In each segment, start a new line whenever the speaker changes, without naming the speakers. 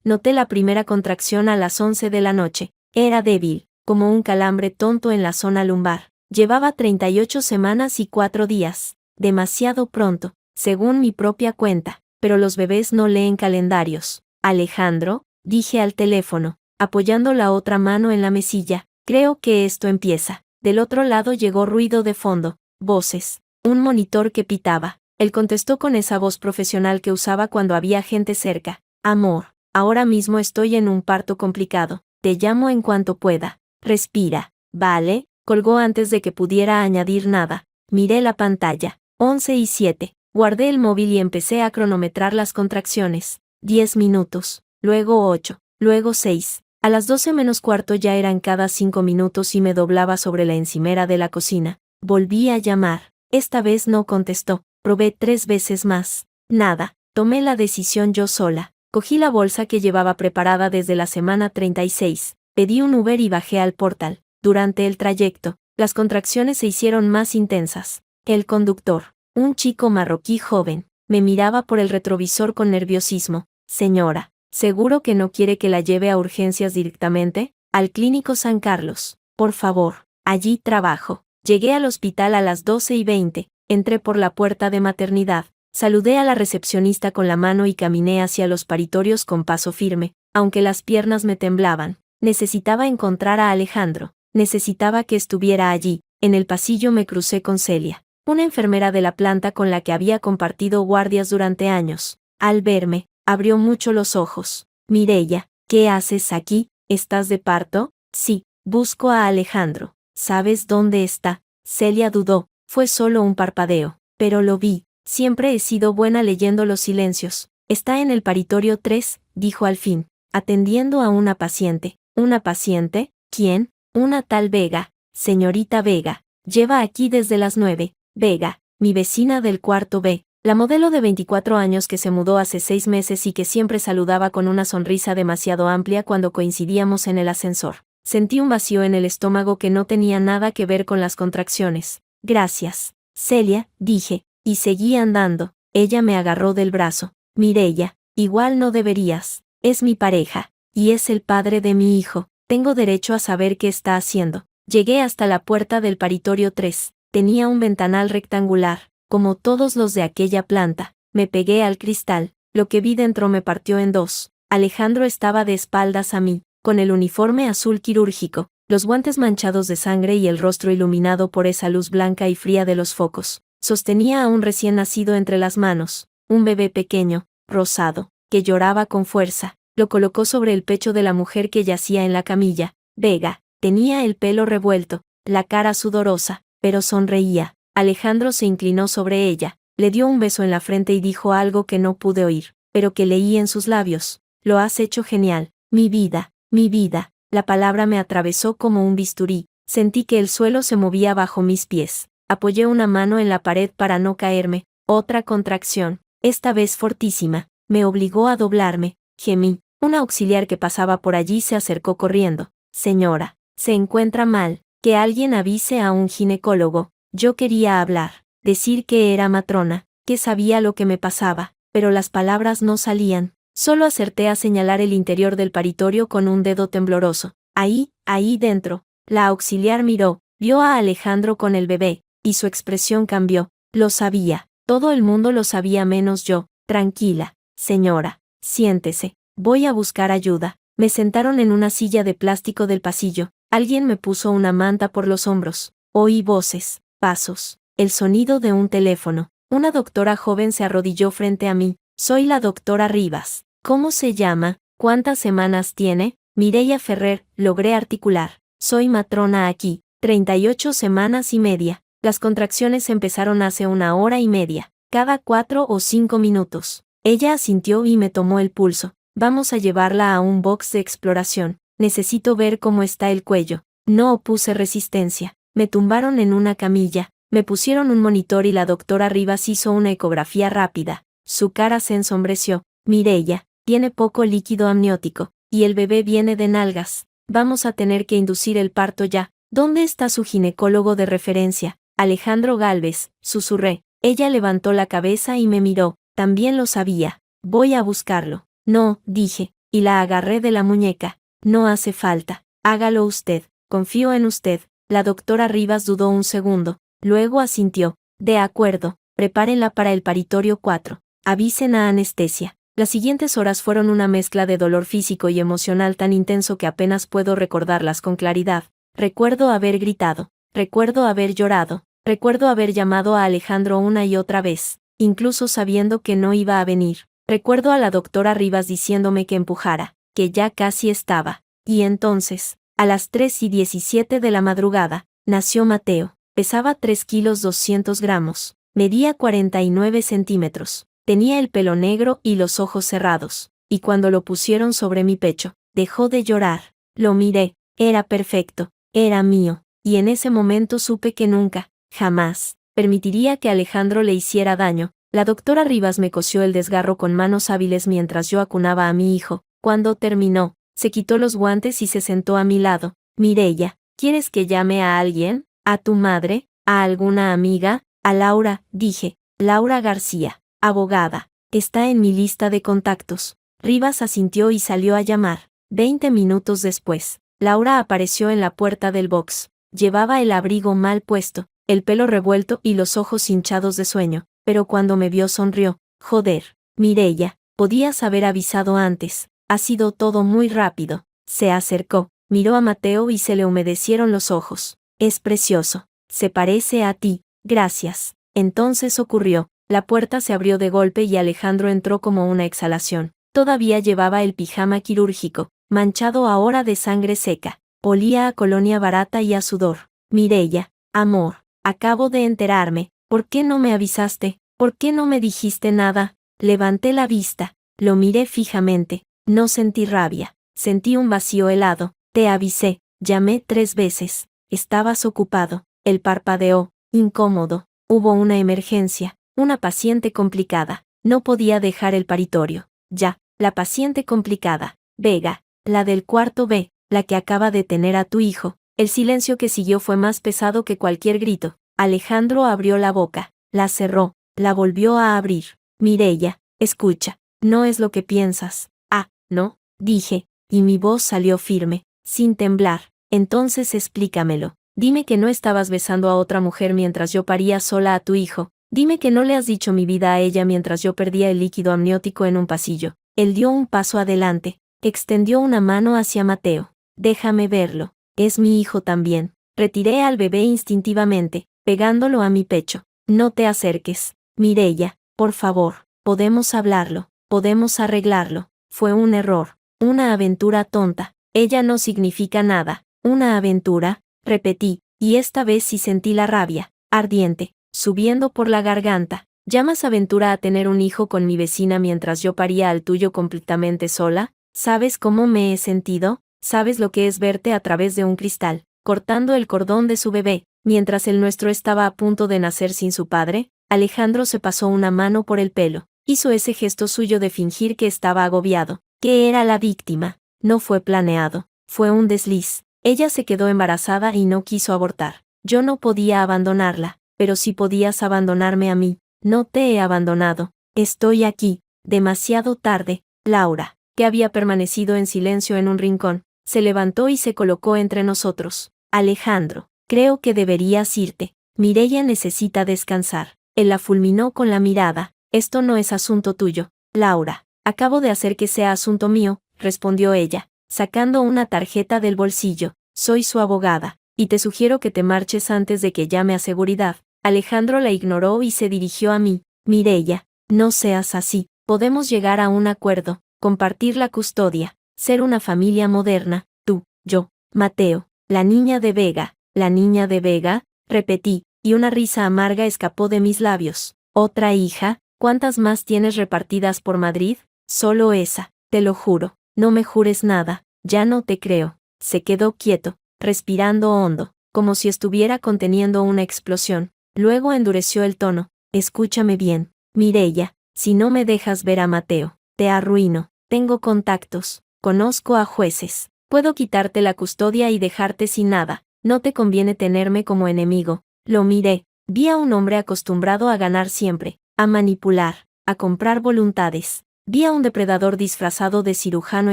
Noté la primera contracción a las 11 de la noche. Era débil, como un calambre tonto en la zona lumbar. Llevaba 38 semanas y 4 días. Demasiado pronto, según mi propia cuenta, pero los bebés no leen calendarios. Alejandro, dije al teléfono, apoyando la otra mano en la mesilla, creo que esto empieza. Del otro lado llegó ruido de fondo, voces, un monitor que pitaba. Él contestó con esa voz profesional que usaba cuando había gente cerca. Amor, ahora mismo estoy en un parto complicado. Te llamo en cuanto pueda. Respira. Vale, colgó antes de que pudiera añadir nada. Miré la pantalla. 11:07. Guardé el móvil y empecé a cronometrar las contracciones. 10 minutos, luego 8, luego 6. A las 12 menos cuarto ya eran cada 5 minutos y me doblaba sobre la encimera de la cocina. Volví a llamar. Esta vez no contestó. Probé 3 veces más. Nada. Tomé la decisión yo sola. Cogí la bolsa que llevaba preparada desde la semana 36. Pedí un Uber y bajé al portal. Durante el trayecto, las contracciones se hicieron más intensas. El conductor, un chico marroquí joven, me miraba por el retrovisor con nerviosismo. Señora, ¿seguro que no quiere que la lleve a urgencias directamente? Al Clínico San Carlos. Por favor, allí trabajo. Llegué al hospital a las 12:20. Entré por la puerta de maternidad. Saludé a la recepcionista con la mano y caminé hacia los paritorios con paso firme, aunque las piernas me temblaban. Necesitaba encontrar a Alejandro. Necesitaba que estuviera allí. En el pasillo me crucé con Celia, una enfermera de la planta con la que había compartido guardias durante años. Al verme, abrió mucho los ojos. Mireia, ¿qué haces aquí? ¿Estás de parto? Sí, busco a Alejandro. ¿Sabes dónde está? Celia dudó. Fue solo un parpadeo. Pero lo vi. Siempre he sido buena leyendo los silencios. Está en el paritorio 3, dijo al fin, atendiendo a una paciente. ¿Una paciente? ¿Quién? Una tal Vega. Señorita Vega. Lleva aquí desde las 9. Vega, mi vecina del cuarto B. La modelo de 24 años que se mudó hace 6 meses y que siempre saludaba con una sonrisa demasiado amplia cuando coincidíamos en el ascensor. Sentí un vacío en el estómago que no tenía nada que ver con las contracciones. Gracias, Celia, dije, y seguí andando. Ella me agarró del brazo. Mireia, igual no deberías. Es mi pareja, y es el padre de mi hijo. Tengo derecho a saber qué está haciendo. Llegué hasta la puerta del paritorio 3. Tenía un ventanal rectangular, como todos los de aquella planta. Me pegué al cristal. Lo que vi dentro me partió en dos. Alejandro estaba de espaldas a mí, con el uniforme azul quirúrgico, los guantes manchados de sangre y el rostro iluminado por esa luz blanca y fría de los focos. Sostenía a un recién nacido entre las manos, un bebé pequeño, rosado, que lloraba con fuerza. Lo colocó sobre el pecho de la mujer que yacía en la camilla. Vega, tenía el pelo revuelto, la cara sudorosa, pero sonreía. Alejandro se inclinó sobre ella, le dio un beso en la frente y dijo algo que no pude oír, pero que leí en sus labios. Lo has hecho genial, mi vida, mi vida. La palabra me atravesó como un bisturí. Sentí que el suelo se movía bajo mis pies. Apoyé una mano en la pared para no caerme. Otra contracción, esta vez fortísima, me obligó a doblarme. Gemí. Un auxiliar que pasaba por allí se acercó corriendo. Señora, se encuentra mal. Que alguien avise a un ginecólogo. Yo quería hablar, decir que era matrona, que sabía lo que me pasaba, pero las palabras no salían. Solo acerté a señalar el interior del paritorio con un dedo tembloroso. Ahí dentro. La auxiliar miró, vio a Alejandro con el bebé, y su expresión cambió. Lo sabía. Todo el mundo lo sabía menos yo. Tranquila, señora. Siéntese. Voy a buscar ayuda. Me sentaron en una silla de plástico del pasillo. Alguien me puso una manta por los hombros. Oí voces, pasos, el sonido de un teléfono. Una doctora joven se arrodilló frente a mí. Soy la doctora Rivas. ¿Cómo se llama? ¿Cuántas semanas tiene? Mireia Ferrer, logré articular. Soy matrona aquí. 38 semanas y media. Las contracciones empezaron hace 1 hora y media, cada 4 o 5 minutos. Ella asintió y me tomó el pulso. Vamos a llevarla a un box de exploración. Necesito ver cómo está el cuello. No opuse resistencia. Me tumbaron en una camilla. Me pusieron un monitor y la doctora Rivas hizo una ecografía rápida. Su cara se ensombreció. Mireia, tiene poco líquido amniótico, y el bebé viene de nalgas. Vamos a tener que inducir el parto ya. ¿Dónde está su ginecólogo de referencia? Alejandro Gálvez, susurré. Ella levantó la cabeza y me miró. También lo sabía. Voy a buscarlo. No, dije. y la agarré de la muñeca. No hace falta. Hágalo usted. Confío en usted. La doctora Rivas dudó un segundo. Luego asintió. De acuerdo. Prepárenla para el paritorio 4. Avisen a anestesia. Las siguientes horas fueron una mezcla de dolor físico y emocional tan intenso que apenas puedo recordarlas con claridad. Recuerdo haber gritado. Recuerdo haber llorado. Recuerdo haber llamado a Alejandro una y otra vez, incluso sabiendo que no iba a venir. Recuerdo a la doctora Rivas diciéndome que empujara, que ya casi estaba. Y entonces, a las 3:17 de la madrugada, nació Mateo. Pesaba 3 kilos 200 gramos. Medía 49 centímetros. Tenía el pelo negro y los ojos cerrados. Y cuando lo pusieron sobre mi pecho, dejó de llorar. Lo miré. Era perfecto. Era mío. Y en ese momento supe que nunca, jamás, permitiría que Alejandro le hiciera daño. La doctora Rivas me cosió el desgarro con manos hábiles mientras yo acunaba a mi hijo. Cuando terminó, se quitó los guantes y se sentó a mi lado. Mireya, ¿quieres que llame a alguien? ¿A tu madre? ¿A alguna amiga? A Laura, dije. Laura García, abogada. Está en mi lista de contactos. Rivas asintió y salió a llamar. 20 minutos después, Laura apareció en la puerta del box. Llevaba el abrigo mal puesto, el pelo revuelto y los ojos hinchados de sueño, pero cuando me vio sonrió. Joder, Mireya, podías haber avisado antes. Ha sido todo muy rápido. Se acercó, miró a Mateo y se le humedecieron los ojos. Es precioso. Se parece a ti. Gracias. Entonces ocurrió. La puerta se abrió de golpe y Alejandro entró como una exhalación. Todavía llevaba el pijama quirúrgico, manchado ahora de sangre seca. Olía a colonia barata y a sudor. Mireya, amor, acabo de enterarme. ¿Por qué no me avisaste? ¿Por qué no me dijiste nada? Levanté la vista. Lo miré fijamente. No sentí rabia. Sentí un vacío helado. Te avisé. Llamé 3 veces. Estabas ocupado. Él parpadeó. Incómodo. Hubo una emergencia. Una paciente complicada. No podía dejar el paritorio. Ya, la paciente complicada. Vega, la del cuarto B, la que acaba de tener a tu hijo. El silencio que siguió fue más pesado que cualquier grito. Alejandro abrió la boca, la cerró, la volvió a abrir. Mireya, escucha, no es lo que piensas. Ah, ¿no? Dije, y mi voz salió firme, sin temblar. Entonces explícamelo. Dime que no estabas besando a otra mujer mientras yo paría sola a tu hijo. Dime que no le has dicho mi vida a ella mientras yo perdía el líquido amniótico en un pasillo. Él dio un paso adelante, extendió una mano hacia Mateo. Déjame verlo. Es mi hijo también. Retiré al bebé instintivamente, pegándolo a mi pecho. No te acerques. Mireya, por favor, podemos hablarlo, podemos arreglarlo. Fue un error, una aventura tonta. Ella no significa nada. Una aventura, repetí, y esta vez sí sentí la rabia, ardiente, subiendo por la garganta. ¿Llamas aventura a tener un hijo con mi vecina mientras yo paría al tuyo completamente sola? ¿Sabes cómo me he sentido? ¿Sabes lo que es verte a través de un cristal, cortando el cordón de su bebé, mientras el nuestro estaba a punto de nacer sin su padre? Alejandro se pasó una mano por el pelo, hizo ese gesto suyo de fingir que estaba agobiado, que era la víctima. No fue planeado, fue un desliz. Ella se quedó embarazada y no quiso abortar. Yo no podía abandonarla, pero sí podías abandonarme a mí. No te he abandonado. Estoy aquí. Demasiado tarde. Laura, que había permanecido en silencio en un rincón, se levantó y se colocó entre nosotros. Alejandro, creo que deberías irte. Mireya necesita descansar. Él la fulminó con la mirada. Esto no es asunto tuyo, Laura. Acabo de hacer que sea asunto mío, respondió ella, sacando una tarjeta del bolsillo. Soy su abogada, y te sugiero que te marches antes de que llame a seguridad. Alejandro la ignoró y se dirigió a mí. Mireya, no seas así. Podemos llegar a un acuerdo, compartir la custodia, ser una familia moderna, tú, yo, Mateo, la niña de Vega. ¿La niña de Vega? Repetí, y una risa amarga escapó de mis labios. ¿Otra hija? ¿Cuántas más tienes repartidas por Madrid? Solo esa, te lo juro. No me jures nada, ya no te creo. Se quedó quieto, respirando hondo, como si estuviera conteniendo una explosión. Luego endureció el tono. Escúchame bien, Mireya, si no me dejas ver a Mateo, te arruino. Tengo contactos, conozco a jueces. Puedo quitarte la custodia y dejarte sin nada. No te conviene tenerme como enemigo. Lo miré. Vi a un hombre acostumbrado a ganar siempre, a manipular, a comprar voluntades. Vi a un depredador disfrazado de cirujano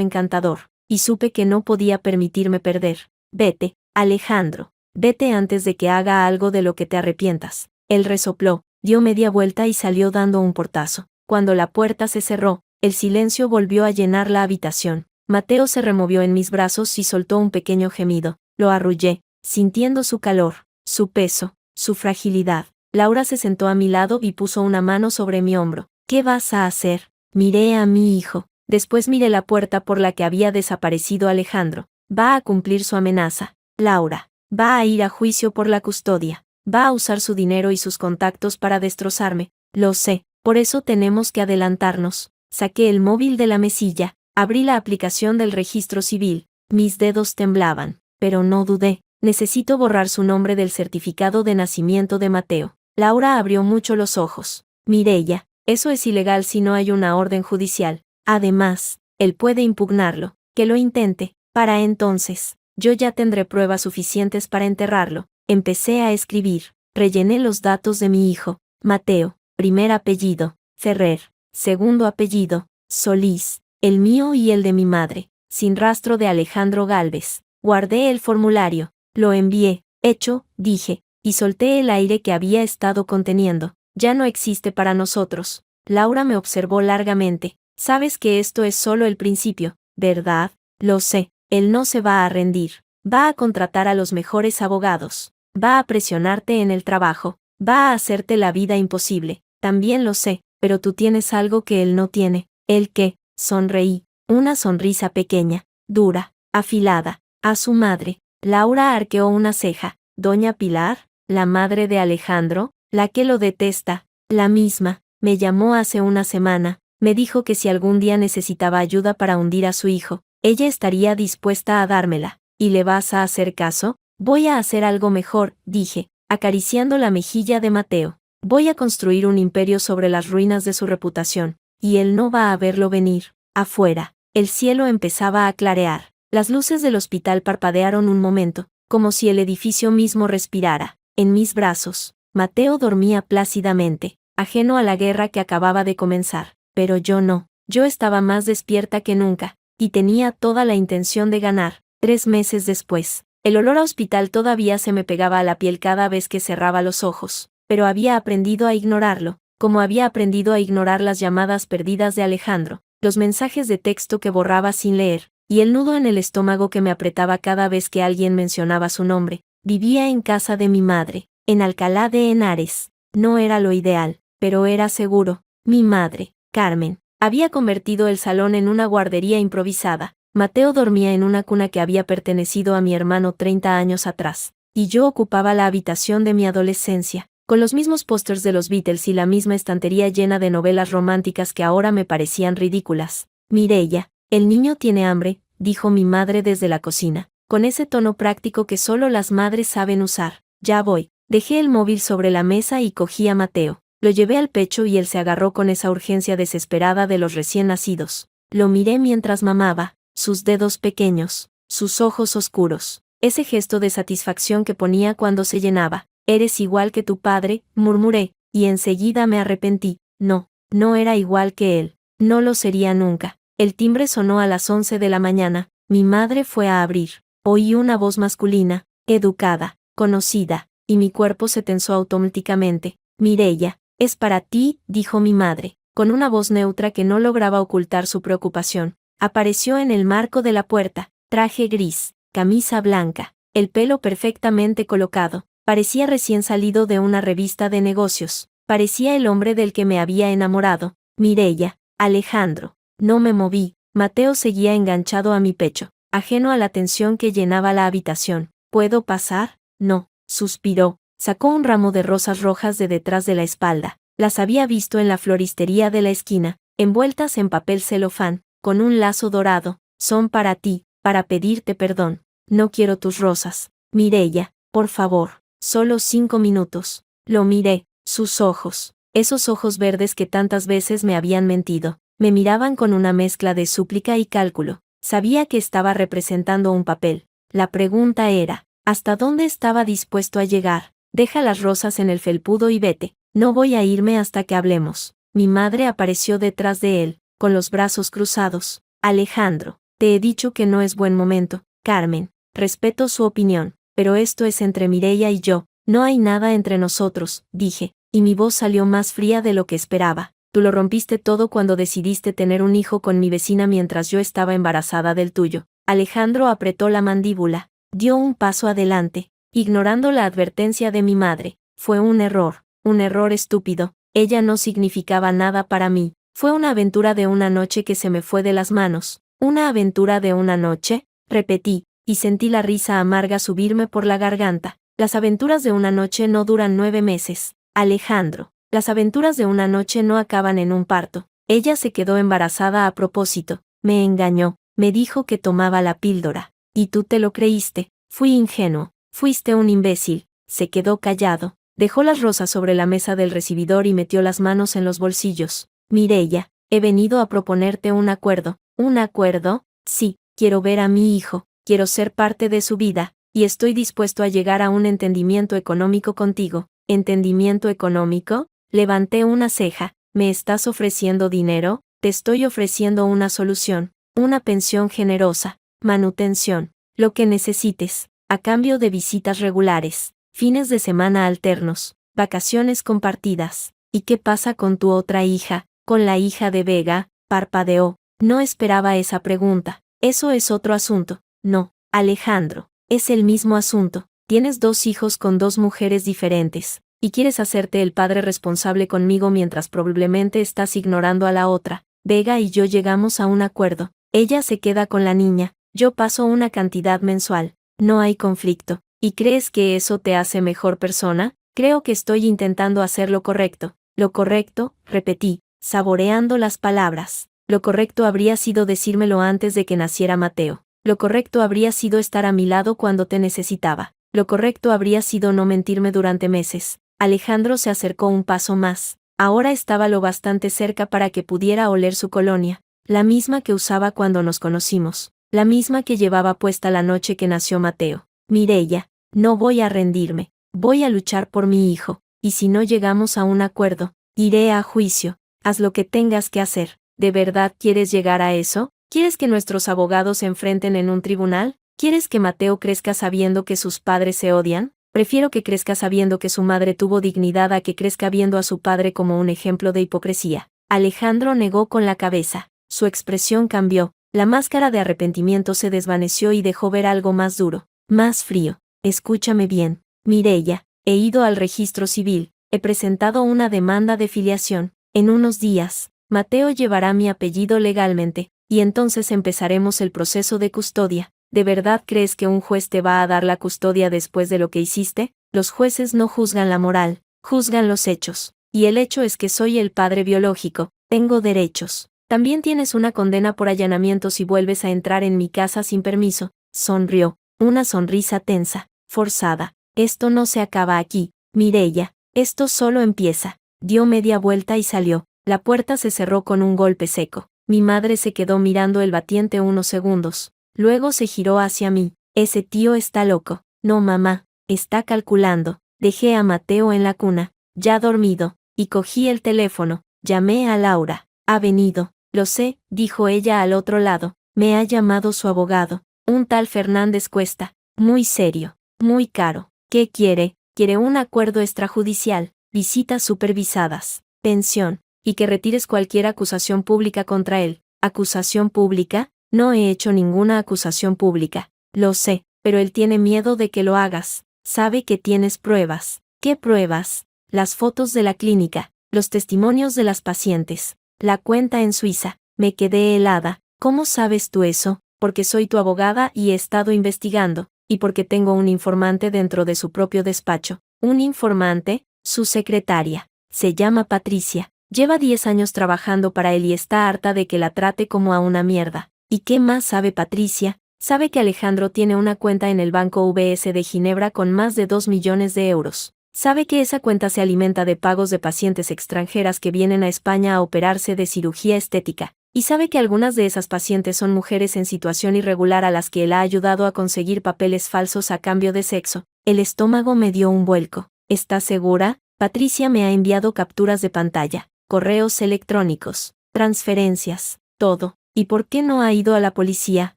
encantador, y supe que no podía permitirme perder. Vete, Alejandro. Vete antes de que haga algo de lo que te arrepientas. Él resopló, dio media vuelta y salió dando un portazo. Cuando la puerta se cerró, el silencio volvió a llenar la habitación. Mateo se removió en mis brazos y soltó un pequeño gemido. Lo arrullé, sintiendo su calor, su peso, su fragilidad. Laura se sentó a mi lado y puso una mano sobre mi hombro. ¿Qué vas a hacer? Miré a mi hijo. Después miré la puerta por la que había desaparecido Alejandro. Va a cumplir su amenaza. Laura. Va a ir a juicio por la custodia. Va a usar su dinero y sus contactos para destrozarme. Lo sé. Por eso tenemos que adelantarnos. Saqué el móvil de la mesilla. Abrí la aplicación del registro civil. Mis dedos temblaban. Pero no dudé. Necesito borrar su nombre del certificado de nacimiento de Mateo. Laura abrió mucho los ojos. Mireya, eso es ilegal si no hay una orden judicial. Además, él puede impugnarlo. Que lo intente. Para entonces, yo ya tendré pruebas suficientes para enterrarlo. Empecé a escribir. Rellené los datos de mi hijo. Mateo, primer apellido, Ferrer, segundo apellido, Solís, el mío y el de mi madre, sin rastro de Alejandro Gálvez. Guardé el formulario. Lo envié. Hecho, dije, y solté el aire que había estado conteniendo. Ya no existe para nosotros. Laura me observó largamente. Sabes que esto es solo el principio, ¿verdad? Lo sé. Él no se va a rendir. Va a contratar a los mejores abogados. Va a presionarte en el trabajo. Va a hacerte la vida imposible. También lo sé, pero tú tienes algo que él no tiene. ¿El qué? Sonreí. Una sonrisa pequeña, dura, afilada. A su madre. Laura arqueó una ceja. ¿Doña Pilar? ¿La madre de Alejandro? ¿La que lo detesta? La misma. Me llamó hace una semana. Me dijo que si algún día necesitaba ayuda para hundir a su hijo, ella estaría dispuesta a dármela. ¿Y le vas a hacer caso? Voy a hacer algo mejor, dije, acariciando la mejilla de Mateo. Voy a construir un imperio sobre las ruinas de su reputación, y él no va a verlo venir. Afuera, el cielo empezaba a clarear. Las luces del hospital parpadearon un momento, como si el edificio mismo respirara. En mis brazos, Mateo dormía plácidamente, ajeno a la guerra que acababa de comenzar. Pero yo no. Yo estaba más despierta que nunca, y tenía toda la intención de ganar. 3 meses después, el olor a hospital todavía se me pegaba a la piel cada vez que cerraba los ojos, pero había aprendido a ignorarlo, como había aprendido a ignorar las llamadas perdidas de Alejandro, los mensajes de texto que borraba sin leer, y el nudo en el estómago que me apretaba cada vez que alguien mencionaba su nombre. Vivía en casa de mi madre, en Alcalá de Henares. No era lo ideal, pero era seguro. Mi madre, Carmen, había convertido el salón en una guardería improvisada. Mateo dormía en una cuna que había pertenecido a mi hermano 30 años atrás, y yo ocupaba la habitación de mi adolescencia, con los mismos pósters de los Beatles y la misma estantería llena de novelas románticas que ahora me parecían ridículas. Mireya, el niño tiene hambre, dijo mi madre desde la cocina, con ese tono práctico que solo las madres saben usar. Ya voy. Dejé el móvil sobre la mesa y cogí a Mateo. Lo llevé al pecho y él se agarró con esa urgencia desesperada de los recién nacidos. Lo miré mientras mamaba, sus dedos pequeños, sus ojos oscuros, ese gesto de satisfacción que ponía cuando se llenaba. Eres igual que tu padre, murmuré, y enseguida me arrepentí. No, no era igual que él. No lo sería nunca. El timbre sonó a las 11 de la mañana. Mi madre fue a abrir. Oí una voz masculina, educada, conocida, y mi cuerpo se tensó automáticamente. Mireya, es para ti, dijo mi madre, con una voz neutra que no lograba ocultar su preocupación. Apareció en el marco de la puerta, traje gris, camisa blanca, el pelo perfectamente colocado. Parecía recién salido de una revista de negocios. Parecía el hombre del que me había enamorado. Mireya, Alejandro. No me moví. Mateo seguía enganchado a mi pecho, ajeno a la tensión que llenaba la habitación. ¿Puedo pasar? No, suspiró. Sacó un ramo de rosas rojas de detrás de la espalda. Las había visto en la floristería de la esquina, envueltas en papel celofán, con un lazo dorado. Son para ti, para pedirte perdón. No quiero tus rosas. Mireya, por favor. Solo 5 minutos. Lo miré, sus ojos, esos ojos verdes que tantas veces me habían mentido, me miraban con una mezcla de súplica y cálculo. Sabía que estaba representando un papel. La pregunta era, ¿hasta dónde estaba dispuesto a llegar? Deja las rosas en el felpudo y vete. No voy a irme hasta que hablemos. Mi madre apareció detrás de él. con los brazos cruzados. Alejandro, te he dicho que no es buen momento. Carmen, respeto su opinión, pero esto es entre Mireia y yo. No hay nada entre nosotros, dije, y mi voz salió más fría de lo que esperaba. Tú lo rompiste todo cuando decidiste tener un hijo con mi vecina mientras yo estaba embarazada del tuyo. Alejandro apretó la mandíbula. Dio un paso adelante, ignorando la advertencia de mi madre. Fue un error estúpido. Ella no significaba nada para mí. Fue una aventura de una noche que se me fue de las manos. ¿Una aventura de una noche? Repetí, y sentí la risa amarga subirme por la garganta. Las aventuras de una noche no duran 9 meses. Alejandro, las aventuras de una noche no acaban en un parto. Ella se quedó embarazada a propósito. Me engañó, me dijo que tomaba la píldora. Y tú te lo creíste. Fui ingenuo. Fuiste un imbécil. Se quedó callado. Dejó las rosas sobre la mesa del recibidor y metió las manos en los bolsillos. Mireia, he venido a proponerte un acuerdo. ¿Un acuerdo? Sí, quiero ver a mi hijo, quiero ser parte de su vida, y estoy dispuesto a llegar a un entendimiento económico contigo. ¿Entendimiento económico? Levanté una ceja. ¿Me estás ofreciendo dinero? Te estoy ofreciendo una solución, una pensión generosa, manutención, lo que necesites, a cambio de visitas regulares, fines de semana alternos, vacaciones compartidas. ¿Y qué pasa con tu otra hija, con la hija de Vega? Parpadeó. No esperaba esa pregunta. Eso es otro asunto. No, Alejandro, es el mismo asunto. Tienes 2 hijos con 2 mujeres diferentes, y quieres hacerte el padre responsable conmigo mientras probablemente estás ignorando a la otra. Vega y yo llegamos a un acuerdo. Ella se queda con la niña, yo paso una cantidad mensual. No hay conflicto. ¿Y crees que eso te hace mejor persona? Creo que estoy intentando hacer lo correcto. Lo correcto, repetí, saboreando las palabras. Lo correcto habría sido decírmelo antes de que naciera Mateo. Lo correcto habría sido estar a mi lado cuando te necesitaba. Lo correcto habría sido no mentirme durante meses. Alejandro se acercó un paso más. Ahora estaba lo bastante cerca para que pudiera oler su colonia. La misma que usaba cuando nos conocimos. La misma que llevaba puesta la noche que nació Mateo. Mireia, no voy a rendirme. Voy a luchar por mi hijo. Y si no llegamos a un acuerdo, iré a juicio. Haz lo que tengas que hacer. ¿De verdad quieres llegar a eso? ¿Quieres que nuestros abogados se enfrenten en un tribunal? ¿Quieres que Mateo crezca sabiendo que sus padres se odian? Prefiero que crezca sabiendo que su madre tuvo dignidad a que crezca viendo a su padre como un ejemplo de hipocresía. Alejandro negó con la cabeza. Su expresión cambió. La máscara de arrepentimiento se desvaneció y dejó ver algo más duro, más frío. Escúchame bien, Mireia, he ido al registro civil, he presentado una demanda de filiación. En unos días, Mateo llevará mi apellido legalmente, y entonces empezaremos el proceso de custodia. ¿De verdad crees que un juez te va a dar la custodia después de lo que hiciste? Los jueces no juzgan la moral, juzgan los hechos. Y el hecho es que soy el padre biológico, tengo derechos. También tienes una condena por allanamiento si vuelves a entrar en mi casa sin permiso. Sonrió, una sonrisa tensa, forzada. Esto no se acaba aquí, Mireia, esto solo empieza. Dio media vuelta y salió. La puerta se cerró con un golpe seco. Mi madre se quedó mirando el batiente unos segundos. Luego se giró hacia mí. Ese tío está loco. No, mamá, está calculando. Dejé a Mateo en la cuna, ya dormido, y cogí el teléfono. Llamé a Laura. Ha venido. Lo sé, dijo ella al otro lado. Me ha llamado su abogado. Un tal Fernández Cuesta. Muy serio. Muy caro. ¿Qué quiere? Quiere un acuerdo extrajudicial, visitas supervisadas, pensión, y que retires cualquier acusación pública contra él. ¿Acusación pública? No he hecho ninguna acusación pública. Lo sé, pero él tiene miedo de que lo hagas. Sabe que tienes pruebas. ¿Qué pruebas? Las fotos de la clínica, los testimonios de las pacientes, la cuenta en Suiza. Me quedé helada. ¿Cómo sabes tú eso? Porque soy tu abogada y he estado investigando, y porque tengo un informante dentro de su propio despacho. ¿Un informante? Su secretaria. Se llama Patricia. Lleva 10 años trabajando para él y está harta de que la trate como a una mierda. ¿Y qué más sabe Patricia? Sabe que Alejandro tiene una cuenta en el Banco UBS de Ginebra con más de 2 millones de euros. Sabe que esa cuenta se alimenta de pagos de pacientes extranjeras que vienen a España a operarse de cirugía estética. Y sabe que algunas de esas pacientes son mujeres en situación irregular a las que él ha ayudado a conseguir papeles falsos a cambio de sexo. El estómago me dio un vuelco. ¿Estás segura? Patricia me ha enviado capturas de pantalla, correos electrónicos. transferencias, todo. ¿Y por qué no ha ido a la policía?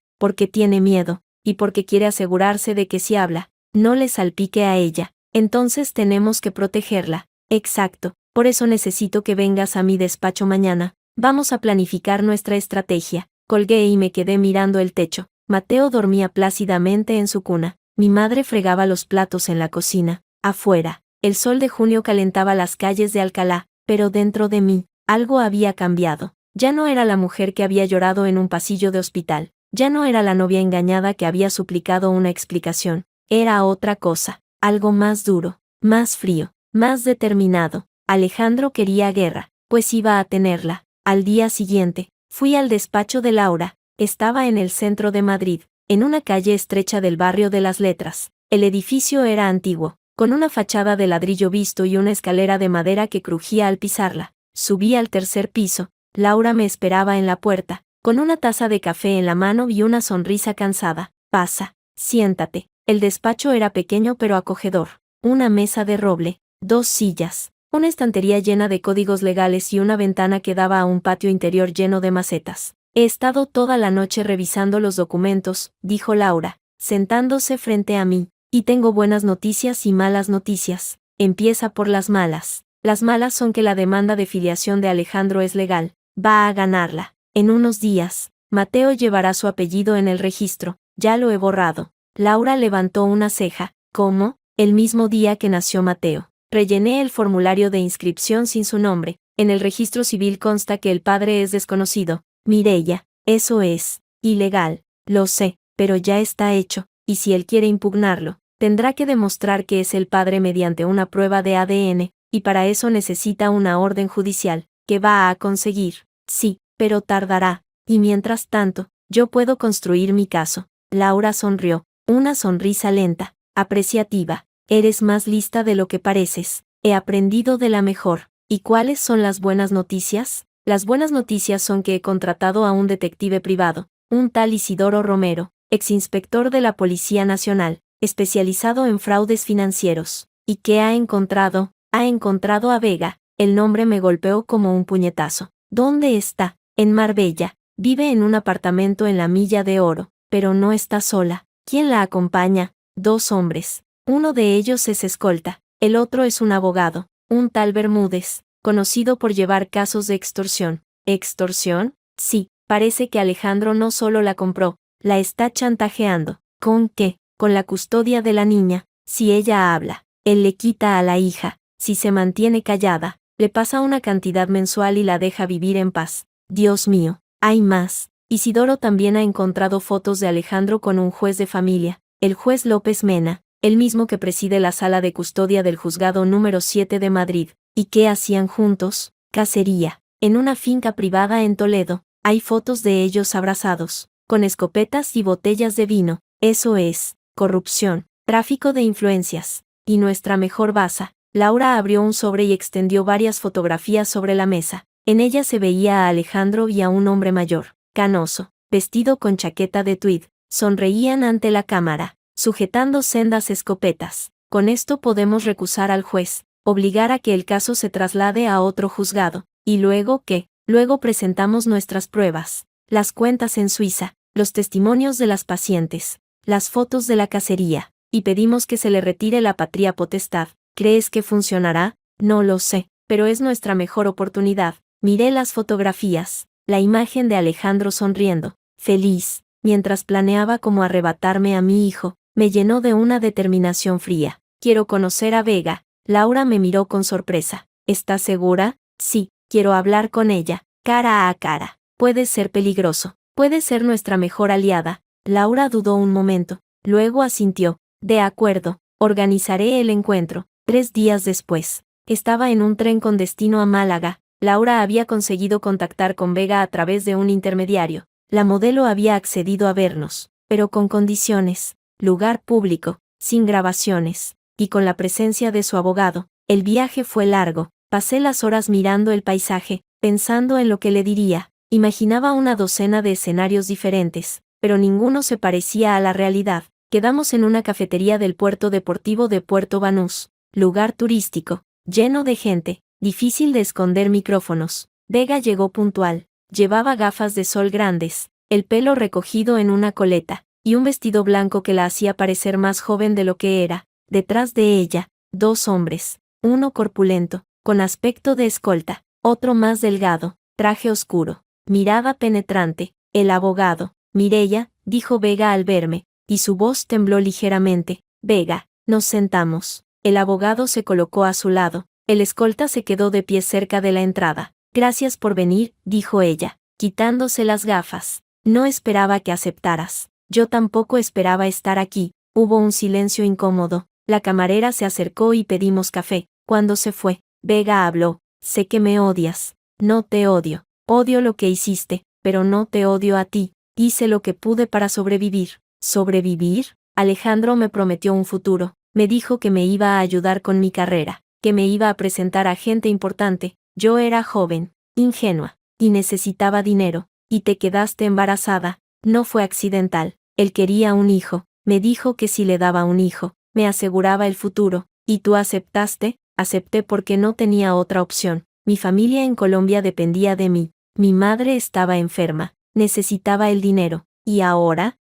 Porque tiene miedo, y porque quiere asegurarse de que si habla, no le salpique a ella. Entonces tenemos que protegerla. Exacto. Por eso necesito que vengas a mi despacho mañana. Vamos a planificar nuestra estrategia. Colgué y me quedé mirando el techo. Mateo dormía plácidamente en su cuna. Mi madre fregaba los platos en la cocina. Afuera, el sol de junio calentaba las calles de Alcalá, pero dentro de mí, algo había cambiado. Ya no era la mujer que había llorado en un pasillo de hospital. Ya no era la novia engañada que había suplicado una explicación. Era otra cosa, algo más duro, más frío, más determinado. Alejandro quería guerra, pues iba a tenerla. Al día siguiente, fui al despacho de Laura. Estaba en el centro de Madrid, en una calle estrecha del barrio de las Letras. El edificio era antiguo, con una fachada de ladrillo visto y una escalera de madera que crujía al pisarla. Subí al tercer piso. Laura me esperaba en la puerta, con una taza de café en la mano y una sonrisa cansada. Pasa, siéntate. El despacho era pequeño pero acogedor. Una mesa de roble, 2 sillas, una estantería llena de códigos legales y una ventana que daba a un patio interior lleno de macetas. He estado toda la noche revisando los documentos, dijo Laura, sentándose frente a mí, y tengo buenas noticias y malas noticias. Empieza por las malas. Las malas son que la demanda de filiación de Alejandro es legal. Va a ganarla. En unos días, Mateo llevará su apellido en el registro. Ya lo he borrado. Laura levantó una ceja. ¿Cómo? El mismo día que nació Mateo. Rellené el formulario de inscripción sin su nombre. En el registro civil consta que el padre es desconocido. Mireia, eso es ilegal. Lo sé, pero ya está hecho, y si él quiere impugnarlo, tendrá que demostrar que es el padre mediante una prueba de ADN, y para eso necesita una orden judicial, que va a conseguir. Sí, pero tardará. Y mientras tanto, yo puedo construir mi caso. Laura sonrió, una sonrisa lenta, apreciativa. Eres más lista de lo que pareces. He aprendido de la mejor. ¿Y cuáles son las buenas noticias? Las buenas noticias son que he contratado a un detective privado, un tal Isidoro Romero, exinspector de la Policía Nacional, especializado en fraudes financieros. ¿Y qué ha encontrado? Ha encontrado a Vega. El nombre me golpeó como un puñetazo. ¿Dónde está? En Marbella. Vive en un apartamento en la Milla de Oro, pero no está sola. ¿Quién la acompaña? 2 hombres. Uno de ellos es escolta, el otro es un abogado, un tal Bermúdez, conocido por llevar casos de extorsión. ¿Extorsión? Sí, parece que Alejandro no solo la compró, la está chantajeando. ¿Con qué? Con la custodia de la niña. Si ella habla, él le quita a la hija. Si se mantiene callada, le pasa una cantidad mensual y la deja vivir en paz. Dios mío, hay más. Isidoro también ha encontrado fotos de Alejandro con un juez de familia, el juez López Mena, el mismo que preside la sala de custodia del juzgado número 7 de Madrid. ¿Y qué hacían juntos? Cacería. En una finca privada en Toledo. Hay fotos de ellos abrazados, con escopetas y botellas de vino. Eso es corrupción, tráfico de influencias. Y nuestra mejor baza. Laura abrió un sobre y extendió varias fotografías sobre la mesa. En ellas se veía a Alejandro y a un hombre mayor, canoso, vestido con chaqueta de tweed. Sonreían ante la cámara, sujetando sendas escopetas. Con esto podemos recusar al juez, obligar a que el caso se traslade a otro juzgado. ¿Y luego qué? Luego presentamos nuestras pruebas, las cuentas en Suiza, los testimonios de las pacientes, las fotos de la cacería, y pedimos que se le retire la patria potestad. ¿Crees que funcionará? No lo sé, pero es nuestra mejor oportunidad. Miré las fotografías, la imagen de Alejandro sonriendo, feliz, mientras planeaba cómo arrebatarme a mi hijo, me llenó de una determinación fría. Quiero conocer a Vega. Laura me miró con sorpresa. ¿Estás segura? Sí, quiero hablar con ella, cara a cara. Puede ser peligroso. Puede ser nuestra mejor aliada. Laura dudó un momento, luego asintió. De acuerdo, organizaré el encuentro. 3 días después, estaba en un tren con destino a Málaga. Laura había conseguido contactar con Vega a través de un intermediario. La modelo había accedido a vernos, pero con condiciones, lugar público, sin grabaciones, y con la presencia de su abogado. El viaje fue largo, pasé las horas mirando el paisaje, pensando en lo que le diría. Imaginaba una docena de escenarios diferentes, pero ninguno se parecía a la realidad. Quedamos en una cafetería del puerto deportivo de Puerto Banús, lugar turístico, lleno de gente, difícil de esconder micrófonos, Vega llegó puntual. Llevaba gafas de sol grandes, el pelo recogido en una coleta, y un vestido blanco que la hacía parecer más joven de lo que era. Detrás de ella, dos hombres, uno corpulento, con aspecto de escolta, otro más delgado, traje oscuro, mirada penetrante, el abogado. Mireya, dijo Vega al verme, y su voz tembló ligeramente. Vega, nos sentamos. El abogado se colocó a su lado, el escolta se quedó de pie cerca de la entrada. Gracias por venir, dijo ella, quitándose las gafas. No esperaba que aceptaras. Yo tampoco esperaba estar aquí. Hubo un silencio incómodo. La camarera se acercó y pedimos café. Cuando se fue, Vega habló. Sé que me odias. No te odio. Odio lo que hiciste, pero no te odio a ti. Hice lo que pude para sobrevivir. ¿Sobrevivir? Alejandro me prometió un futuro. Me dijo que me iba a ayudar con mi carrera, que me iba a presentar a gente importante. Yo era joven, ingenua, y necesitaba dinero, y te quedaste embarazada. No fue accidental. Él quería un hijo. Me dijo que si le daba un hijo, me aseguraba el futuro. ¿Y tú aceptaste? Acepté porque no tenía otra opción. Mi familia en Colombia dependía de mí. Mi madre estaba enferma. Necesitaba el dinero. Y ahora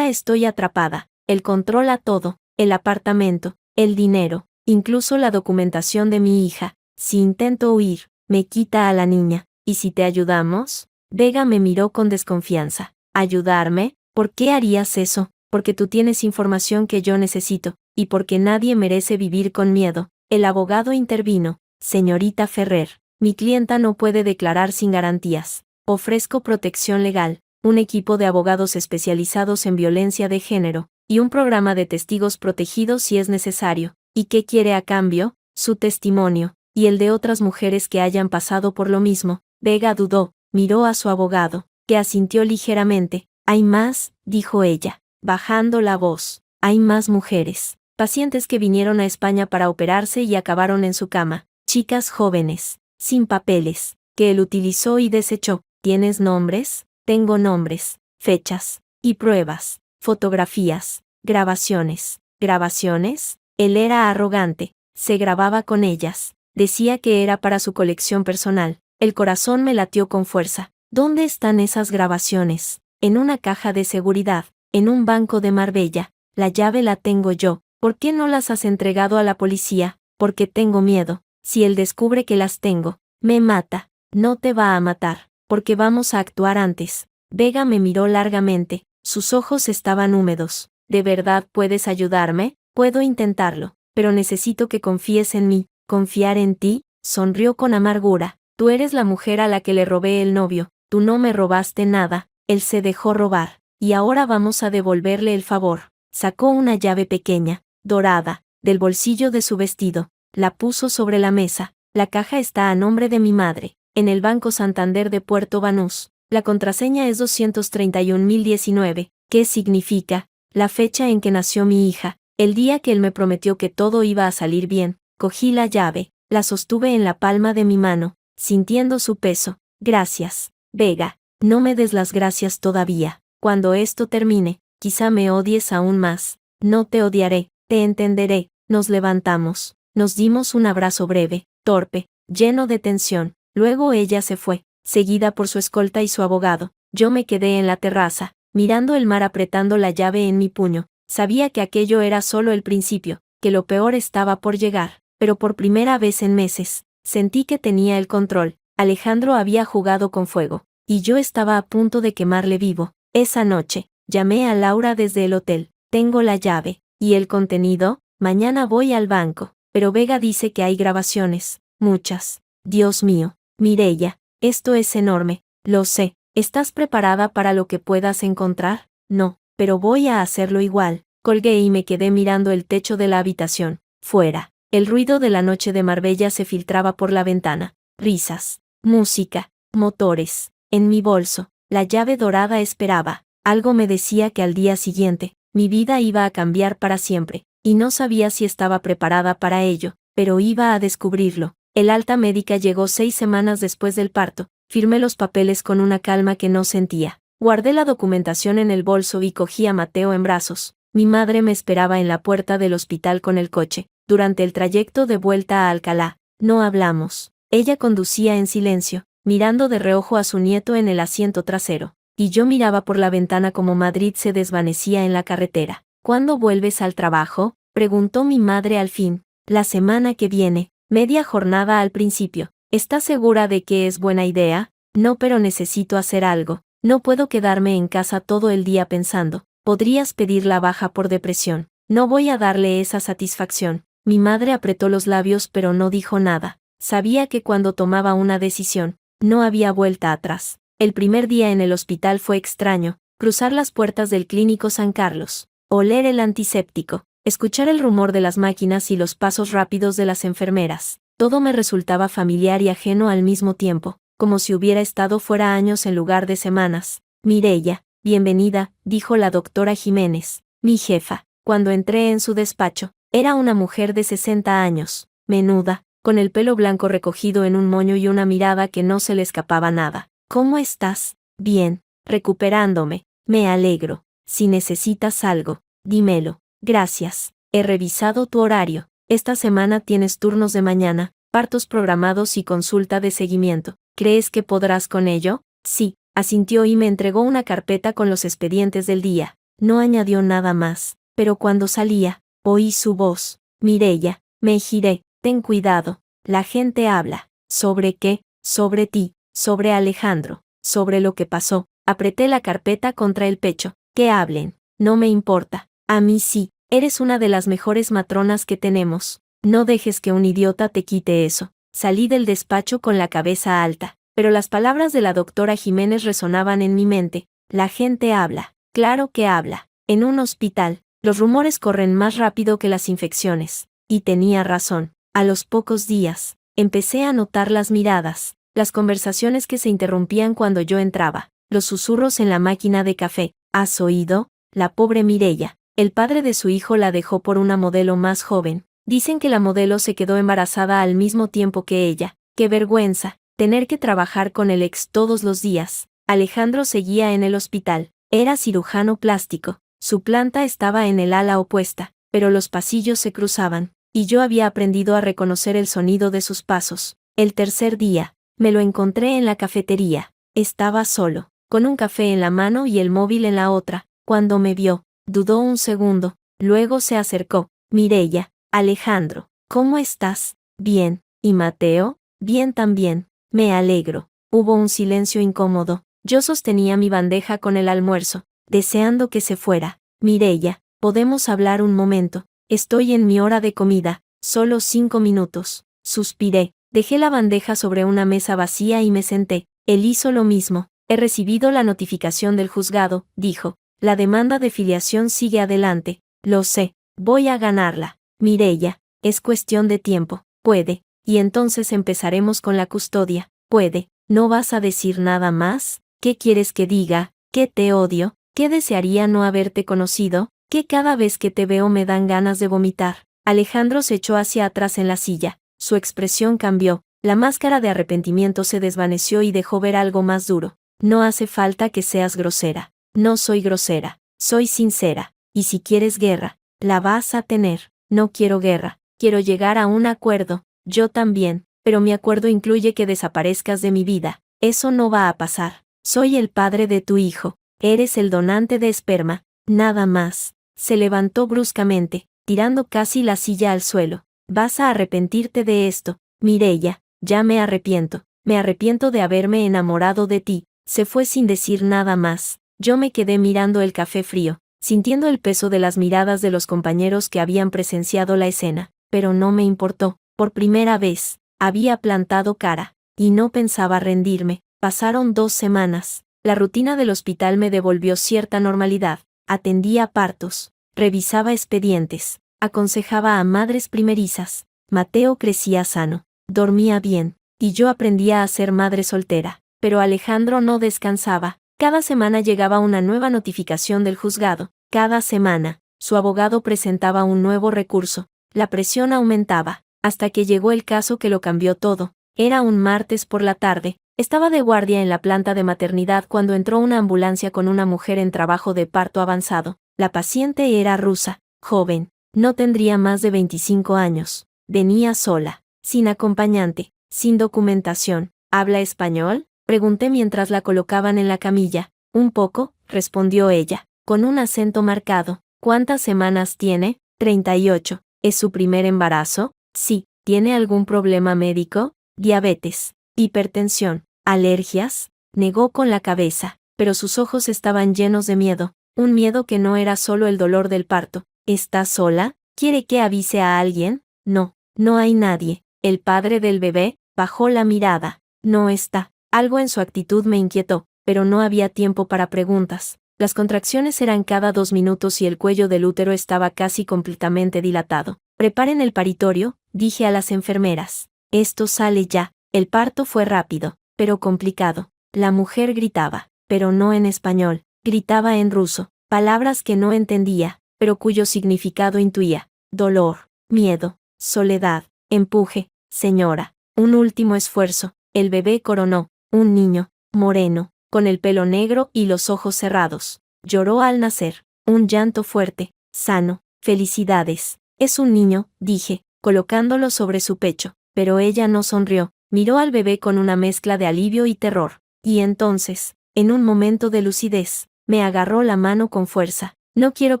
estoy atrapada. Él controla todo, el apartamento, el dinero, incluso la documentación de mi hija. Si intento huir, me quita a la niña. ¿Y si te ayudamos? Vega me miró con desconfianza. ¿Ayudarme? ¿Por qué harías eso? Porque tú tienes información que yo necesito, y porque nadie merece vivir con miedo. El abogado intervino. Señorita Ferrer, mi clienta no puede declarar sin garantías. Ofrezco protección legal, un equipo de abogados especializados en violencia de género, y un programa de testigos protegidos si es necesario. ¿Y qué quiere a cambio? Su testimonio, y el de otras mujeres que hayan pasado por lo mismo. Vega dudó, miró a su abogado, que asintió ligeramente. Hay más, dijo ella, bajando la voz. Hay más mujeres, pacientes que vinieron a España para operarse y acabaron en su cama. Chicas jóvenes, sin papeles, que él utilizó y desechó. ¿Tienes nombres? Tengo nombres, fechas, y pruebas, fotografías, grabaciones. ¿Grabaciones? Él era arrogante, se grababa con ellas, decía que era para su colección personal. El corazón me latió con fuerza. ¿Dónde están esas grabaciones? En una caja de seguridad, en un banco de Marbella. La llave la tengo yo. ¿Por qué no las has entregado a la policía? Porque tengo miedo. Si él descubre que las tengo, me mata. No te va a matar, porque vamos a actuar antes. Vega me miró largamente, sus ojos estaban húmedos. ¿De verdad puedes ayudarme? Puedo intentarlo, pero necesito que confíes en mí. ¿Confiar en ti? Sonrió con amargura. Tú eres la mujer a la que le robé el novio. Tú no me robaste nada. Él se dejó robar, y ahora vamos a devolverle el favor. Sacó una llave pequeña, dorada, del bolsillo de su vestido. La puso sobre la mesa. La caja está a nombre de mi madre, en el Banco Santander de Puerto Banús. La contraseña es 231.019. ¿Qué significa? La fecha en que nació mi hija, el día que él me prometió que todo iba a salir bien. Cogí la llave, la sostuve en la palma de mi mano, sintiendo su peso. Gracias, Vega. No me des las gracias todavía. Cuando esto termine, quizá me odies aún más. No te odiaré, te entenderé. Nos levantamos, nos dimos un abrazo breve, torpe, lleno de tensión. Luego ella se fue, seguida por su escolta y su abogado. Yo me quedé en la terraza, mirando el mar apretando la llave en mi puño. Sabía que aquello era solo el principio, que lo peor estaba por llegar, pero por primera vez en meses, sentí que tenía el control. Alejandro había jugado con fuego, y yo estaba a punto de quemarle vivo. Esa noche, llamé a Laura desde el hotel. Tengo la llave. ¿Y el contenido? Mañana voy al banco. Pero Vega dice que hay grabaciones. Muchas. Dios mío. Mireya, esto es enorme. Lo sé. ¿Estás preparada para lo que puedas encontrar? No, pero voy a hacerlo igual. Colgué y me quedé mirando el techo de la habitación. Fuera. El ruido de la noche de Marbella se filtraba por la ventana. Risas. Música. Motores. En mi bolso, la llave dorada esperaba. Algo me decía que al día siguiente, mi vida iba a cambiar para siempre, y no sabía si estaba preparada para ello, pero iba a descubrirlo. El alta médica llegó 6 semanas después del parto. Firmé los papeles con una calma que no sentía. Guardé la documentación en el bolso y cogí a Mateo en brazos. Mi madre me esperaba en la puerta del hospital con el coche. Durante el trayecto de vuelta a Alcalá, no hablamos. Ella conducía en silencio. mirando de reojo a su nieto en el asiento trasero, y yo miraba por la ventana como Madrid se desvanecía en la carretera. ¿Cuándo vuelves al trabajo?, preguntó mi madre al fin. La semana que viene, media jornada al principio. ¿Estás segura de que es buena idea? No, pero necesito hacer algo. No puedo quedarme en casa todo el día pensando. Podrías pedir la baja por depresión. No voy a darle esa satisfacción. Mi madre apretó los labios pero no dijo nada. Sabía que cuando tomaba una decisión, no había vuelta atrás. El primer día en el hospital fue extraño, cruzar las puertas del Clínico San Carlos, oler el antiséptico, escuchar el rumor de las máquinas y los pasos rápidos de las enfermeras. Todo me resultaba familiar y ajeno al mismo tiempo, como si hubiera estado fuera años en lugar de semanas. Mireya, bienvenida, dijo la doctora Jiménez, mi jefa. Cuando entré en su despacho, era una mujer de 60 años, menuda, con el pelo blanco recogido en un moño y una mirada que no se le escapaba nada. ¿Cómo estás? Bien, recuperándome. Me alegro. Si necesitas algo, dímelo. Gracias. He revisado tu horario. Esta semana tienes turnos de mañana, partos programados y consulta de seguimiento. ¿Crees que podrás con ello? Sí, asintió y me entregó una carpeta con los expedientes del día. No añadió nada más, pero cuando salía, oí su voz. Mireya, me giré. Ten cuidado. La gente habla. ¿Sobre qué? Sobre ti, sobre Alejandro, sobre lo que pasó. Apreté la carpeta contra el pecho. Que hablen. No me importa. A mí sí. Eres una de las mejores matronas que tenemos. No dejes que un idiota te quite eso. Salí del despacho con la cabeza alta, pero las palabras de la doctora Jiménez resonaban en mi mente. La gente habla. Claro que habla. En un hospital, los rumores corren más rápido que las infecciones. Y tenía razón. A los pocos días, empecé a notar las miradas, las conversaciones que se interrumpían cuando yo entraba, los susurros en la máquina de café. ¿Has oído? La pobre Mireya. El padre de su hijo la dejó por una modelo más joven. Dicen que la modelo se quedó embarazada al mismo tiempo que ella. ¡Qué vergüenza! Tener que trabajar con el ex todos los días. Alejandro seguía en el hospital. Era cirujano plástico. Su planta estaba en el ala opuesta, pero los pasillos se cruzaban, y yo había aprendido a reconocer el sonido de sus pasos. El tercer día, me lo encontré en la cafetería. Estaba solo, con un café en la mano y el móvil en la otra. Cuando me vio, dudó un segundo, luego se acercó. Mireya, Alejandro, ¿cómo estás? Bien. ¿Y Mateo? Bien también. Me alegro. Hubo un silencio incómodo. Yo sostenía mi bandeja con el almuerzo, deseando que se fuera. Mireya, ¿podemos hablar un momento? Estoy en mi hora de comida, solo 5 minutos. Suspiré, dejé la bandeja sobre una mesa vacía y me senté. Él hizo lo mismo. He recibido la notificación del juzgado, dijo. La demanda de filiación sigue adelante. Lo sé. Voy a ganarla. Mireya, es cuestión de tiempo. Puede. Y entonces empezaremos con la custodia. Puede. ¿No vas a decir nada más? ¿Qué quieres que diga? ¿Que te odio? ¿Que desearía no haberte conocido? ¿Que cada vez que te veo me dan ganas de vomitar? Alejandro se echó hacia atrás en la silla. Su expresión cambió. La máscara de arrepentimiento se desvaneció y dejó ver algo más duro. No hace falta que seas grosera. No soy grosera. Soy sincera. Y si quieres guerra, la vas a tener. No quiero guerra. Quiero llegar a un acuerdo. Yo también. Pero mi acuerdo incluye que desaparezcas de mi vida. Eso no va a pasar. Soy el padre de tu hijo. Eres el donante de esperma. Nada más. Se levantó bruscamente, tirando casi la silla al suelo. Vas a arrepentirte de esto. Mireya, ya me arrepiento. Me arrepiento de haberme enamorado de ti. Se fue sin decir nada más. Yo me quedé mirando el café frío, sintiendo el peso de las miradas de los compañeros que habían presenciado la escena. Pero no me importó. Por primera vez, había plantado cara. Y no pensaba rendirme. Pasaron 2 semanas. La rutina del hospital me devolvió cierta normalidad. Atendía partos. Revisaba expedientes. Aconsejaba a madres primerizas. Mateo crecía sano. Dormía bien. Y yo aprendía a ser madre soltera. Pero Alejandro no descansaba. Cada semana llegaba una nueva notificación del juzgado. Cada semana, su abogado presentaba un nuevo recurso. La presión aumentaba, hasta que llegó el caso que lo cambió todo. Era un martes por la tarde. Estaba de guardia en la planta de maternidad cuando entró una ambulancia con una mujer en trabajo de parto avanzado. La paciente era rusa, joven, no tendría más de 25 años. Venía sola, sin acompañante, sin documentación. ¿Habla español? Pregunté mientras la colocaban en la camilla. Un poco, respondió ella, con un acento marcado. ¿Cuántas semanas tiene? 38. ¿Es su primer embarazo? Sí. ¿Tiene algún problema médico? Diabetes, hipertensión, alergias. Negó con la cabeza, pero sus ojos estaban llenos de miedo, un miedo que no era solo el dolor del parto. ¿Está sola? ¿Quiere que avise a alguien? No, no hay nadie. El padre del bebé bajó la mirada. No está. Algo en su actitud me inquietó, pero no había tiempo para preguntas. Las contracciones eran cada 2 minutos y el cuello del útero estaba casi completamente dilatado. Preparen el paritorio, dije a las enfermeras. Esto sale ya. El parto fue rápido, pero complicado. La mujer gritaba, pero no en español, gritaba en ruso, palabras que no entendía, pero cuyo significado intuía. Dolor, miedo, soledad, empuje, señora. Un último esfuerzo. El bebé coronó, un niño, moreno, con el pelo negro y los ojos cerrados. Lloró al nacer, un llanto fuerte, sano. Felicidades. Es un niño, dije, colocándolo sobre su pecho, pero ella no sonrió, miró al bebé con una mezcla de alivio y terror. Y entonces, en un momento de lucidez, me agarró la mano con fuerza. No quiero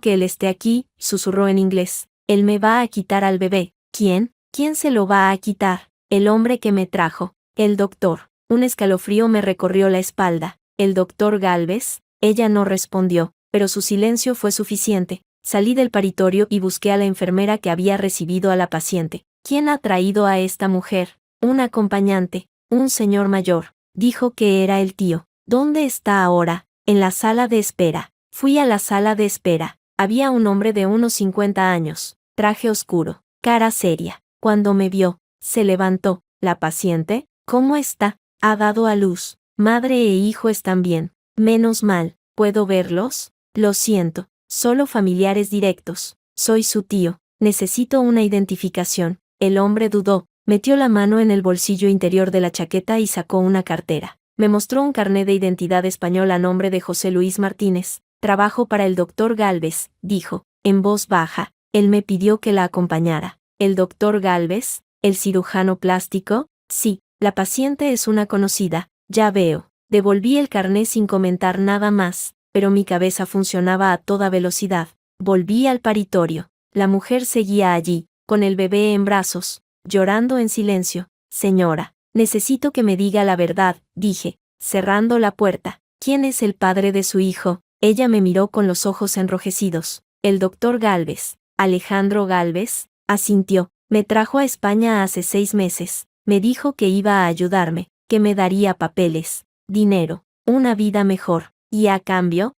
que él esté aquí, susurró en inglés. Él me va a quitar al bebé. ¿Quién? ¿Quién se lo va a quitar? El hombre que me trajo. El doctor. Un escalofrío me recorrió la espalda. ¿El doctor Galvez? Ella no respondió, pero su silencio fue suficiente. Salí del paritorio y busqué a la enfermera que había recibido a la paciente. ¿Quién ha traído a esta mujer? Un acompañante, un señor mayor. Dijo que era el tío. ¿Dónde está ahora? En la sala de espera. Fui a la sala de espera. Había un hombre de unos 50 años, traje oscuro, cara seria. Cuando me vio, se levantó. ¿La paciente? ¿Cómo está? Ha dado a luz. Madre e hijo están bien. Menos mal. ¿Puedo verlos? Lo siento. Solo familiares directos. Soy su tío. Necesito una identificación. El hombre dudó. Metió la mano en el bolsillo interior de la chaqueta y sacó una cartera. Me mostró un carné de identidad español a nombre de José Luis Martínez. Trabajo para el doctor Galvez, dijo, en voz baja. Él me pidió que la acompañara. ¿El doctor Galvez? ¿El cirujano plástico? Sí, la paciente es una conocida, ya veo. Devolví el carné sin comentar nada más, pero mi cabeza funcionaba a toda velocidad. Volví al paritorio. La mujer seguía allí, con el bebé en brazos, llorando en silencio. Señora, necesito que me diga la verdad, dije, cerrando la puerta. ¿Quién es el padre de su hijo? Ella me miró con los ojos enrojecidos. El doctor Galvez. Alejandro Galvez, asintió. Me trajo a España hace 6 meses. Me dijo que iba a ayudarme, que me daría papeles, dinero, una vida mejor. Y a cambio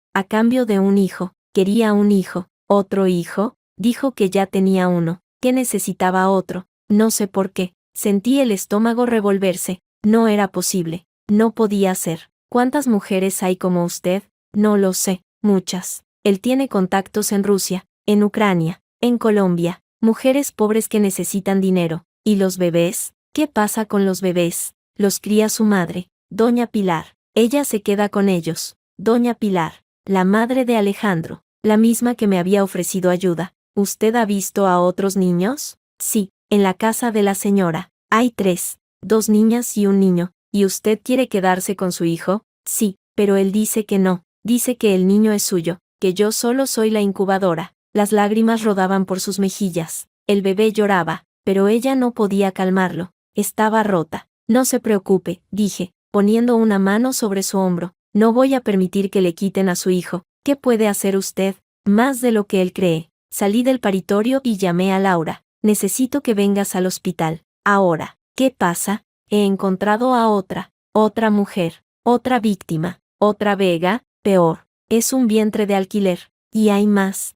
de un hijo. Quería un hijo. ¿Otro hijo? Dijo que ya tenía uno, que necesitaba otro. No sé por qué. Sentí el estómago revolverse. No era posible. No podía ser. ¿Cuántas mujeres hay como usted? No lo sé. Muchas. Él tiene contactos en Rusia, en Ucrania, en Colombia. Mujeres pobres que necesitan dinero. ¿Y los bebés? ¿Qué pasa con los bebés? Los cría su madre, doña Pilar. Ella se queda con ellos. Doña Pilar, la madre de Alejandro, la misma que me había ofrecido ayuda. ¿Usted ha visto a otros niños? Sí, en la casa de la señora. Hay 3, 2 niñas y un niño. ¿Y usted quiere quedarse con su hijo? Sí, pero él dice que no. Dice que el niño es suyo, que yo solo soy la incubadora. Las lágrimas rodaban por sus mejillas. El bebé lloraba, pero ella no podía calmarlo. Estaba rota. No se preocupe, dije, poniendo una mano sobre su hombro. No voy a permitir que le quiten a su hijo. ¿Qué puede hacer usted? Más de lo que él cree. Salí del paritorio y llamé a Laura. Necesito que vengas al hospital. Ahora. ¿Qué pasa? He encontrado a otra mujer, otra víctima, otra Vega, peor. Es un vientre de alquiler. Y hay más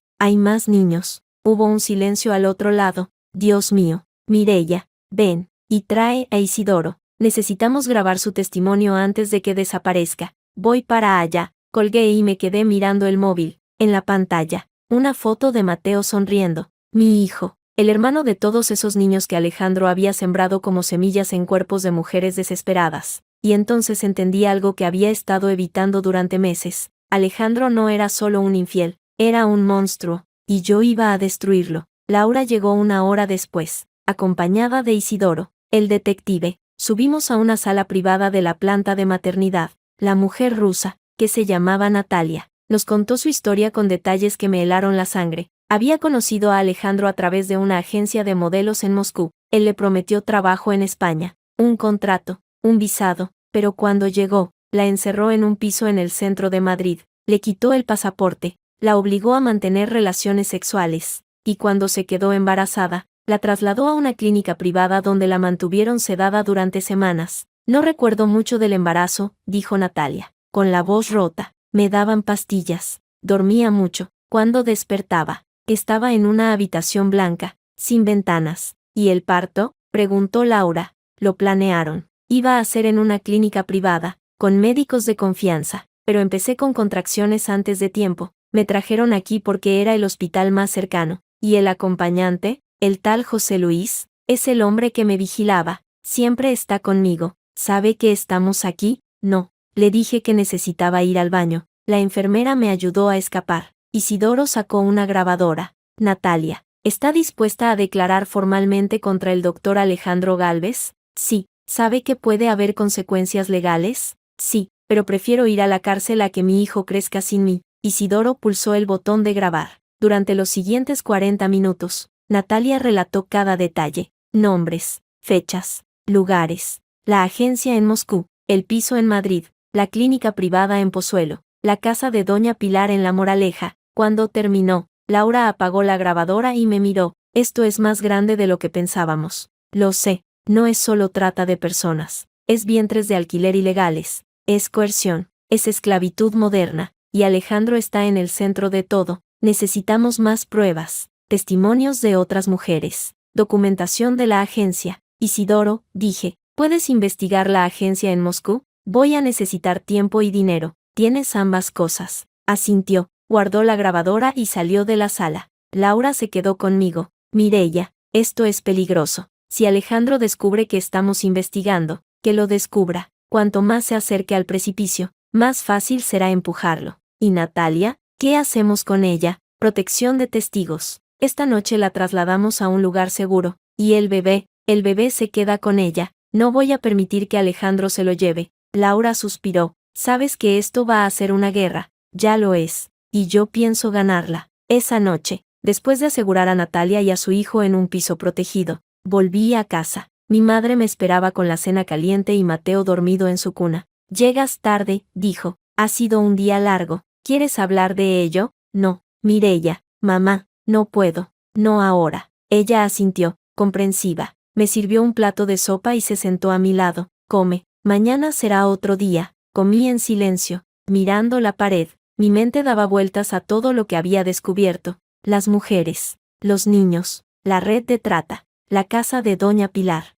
niños. Hubo un silencio al otro lado. Dios mío. Mireya, ven, y trae a Isidoro. Necesitamos grabar su testimonio antes de que desaparezca. Voy para allá. Colgué y me quedé mirando el móvil. En la pantalla, una foto de Mateo sonriendo. Mi hijo, el hermano de todos esos niños que Alejandro había sembrado como semillas en cuerpos de mujeres desesperadas. Y entonces entendí algo que había estado evitando durante meses. Alejandro no era solo un infiel, era un monstruo, y yo iba a destruirlo. Laura llegó 1 hora después, acompañada de Isidoro, el detective. Subimos a una sala privada de la planta de maternidad. La mujer rusa, que se llamaba Natalia, nos contó su historia con detalles que me helaron la sangre. Había conocido a Alejandro a través de una agencia de modelos en Moscú. Él le prometió trabajo en España, un contrato, un visado, pero cuando llegó, la encerró en un piso en el centro de Madrid, le quitó el pasaporte, la obligó a mantener relaciones sexuales, y cuando se quedó embarazada, la trasladó a una clínica privada donde la mantuvieron sedada durante semanas. No recuerdo mucho del embarazo, dijo Natalia, con la voz rota. Me daban pastillas, dormía mucho. Cuando despertaba, estaba en una habitación blanca, sin ventanas. ¿Y el parto?, preguntó Laura. Lo planearon. Iba a ser en una clínica privada, con médicos de confianza, pero empecé con contracciones antes de tiempo. Me trajeron aquí porque era el hospital más cercano. ¿Y el acompañante? El tal José Luis, es el hombre que me vigilaba, siempre está conmigo. ¿Sabe que estamos aquí? No. Le dije que necesitaba ir al baño. La enfermera me ayudó a escapar. Isidoro sacó una grabadora. Natalia, ¿está dispuesta a declarar formalmente contra el doctor Alejandro Gálvez? Sí. ¿Sabe que puede haber consecuencias legales? Sí, pero prefiero ir a la cárcel a que mi hijo crezca sin mí. Isidoro pulsó el botón de grabar. Durante los siguientes 40 minutos, Natalia relató cada detalle, nombres, fechas, lugares, la agencia en Moscú, el piso en Madrid, la clínica privada en Pozuelo, la casa de Doña Pilar en La Moraleja. Cuando terminó, Laura apagó la grabadora y me miró. Esto es más grande de lo que pensábamos. Lo sé, no es solo trata de personas, es vientres de alquiler ilegales, es coerción, es esclavitud moderna, y Alejandro está en el centro de todo. Necesitamos más pruebas. Testimonios de otras mujeres, documentación de la agencia. Isidoro, dije, ¿puedes investigar la agencia en Moscú? Voy a necesitar tiempo y dinero. Tienes ambas cosas. Asintió, guardó la grabadora y salió de la sala. Laura se quedó conmigo. Mireia, esto es peligroso. Si Alejandro descubre que estamos investigando, que lo descubra. Cuanto más se acerque al precipicio, más fácil será empujarlo. ¿Y Natalia? ¿Qué hacemos con ella? Protección de testigos. Esta noche la trasladamos a un lugar seguro. ¿Y el bebé? El bebé se queda con ella. No voy a permitir que Alejandro se lo lleve. Laura suspiró. Sabes que esto va a ser una guerra. Ya lo es. Y yo pienso ganarla. Esa noche, después de asegurar a Natalia y a su hijo en un piso protegido, volví a casa. Mi madre me esperaba con la cena caliente y Mateo dormido en su cuna. Llegas tarde, dijo. Ha sido un día largo. ¿Quieres hablar de ello? No. Mireia, mamá, no puedo. No ahora. Ella asintió, comprensiva. Me sirvió un plato de sopa y se sentó a mi lado. Come. Mañana será otro día. Comí en silencio, mirando la pared. Mi mente daba vueltas a todo lo que había descubierto. Las mujeres, los niños, la red de trata, la casa de Doña Pilar,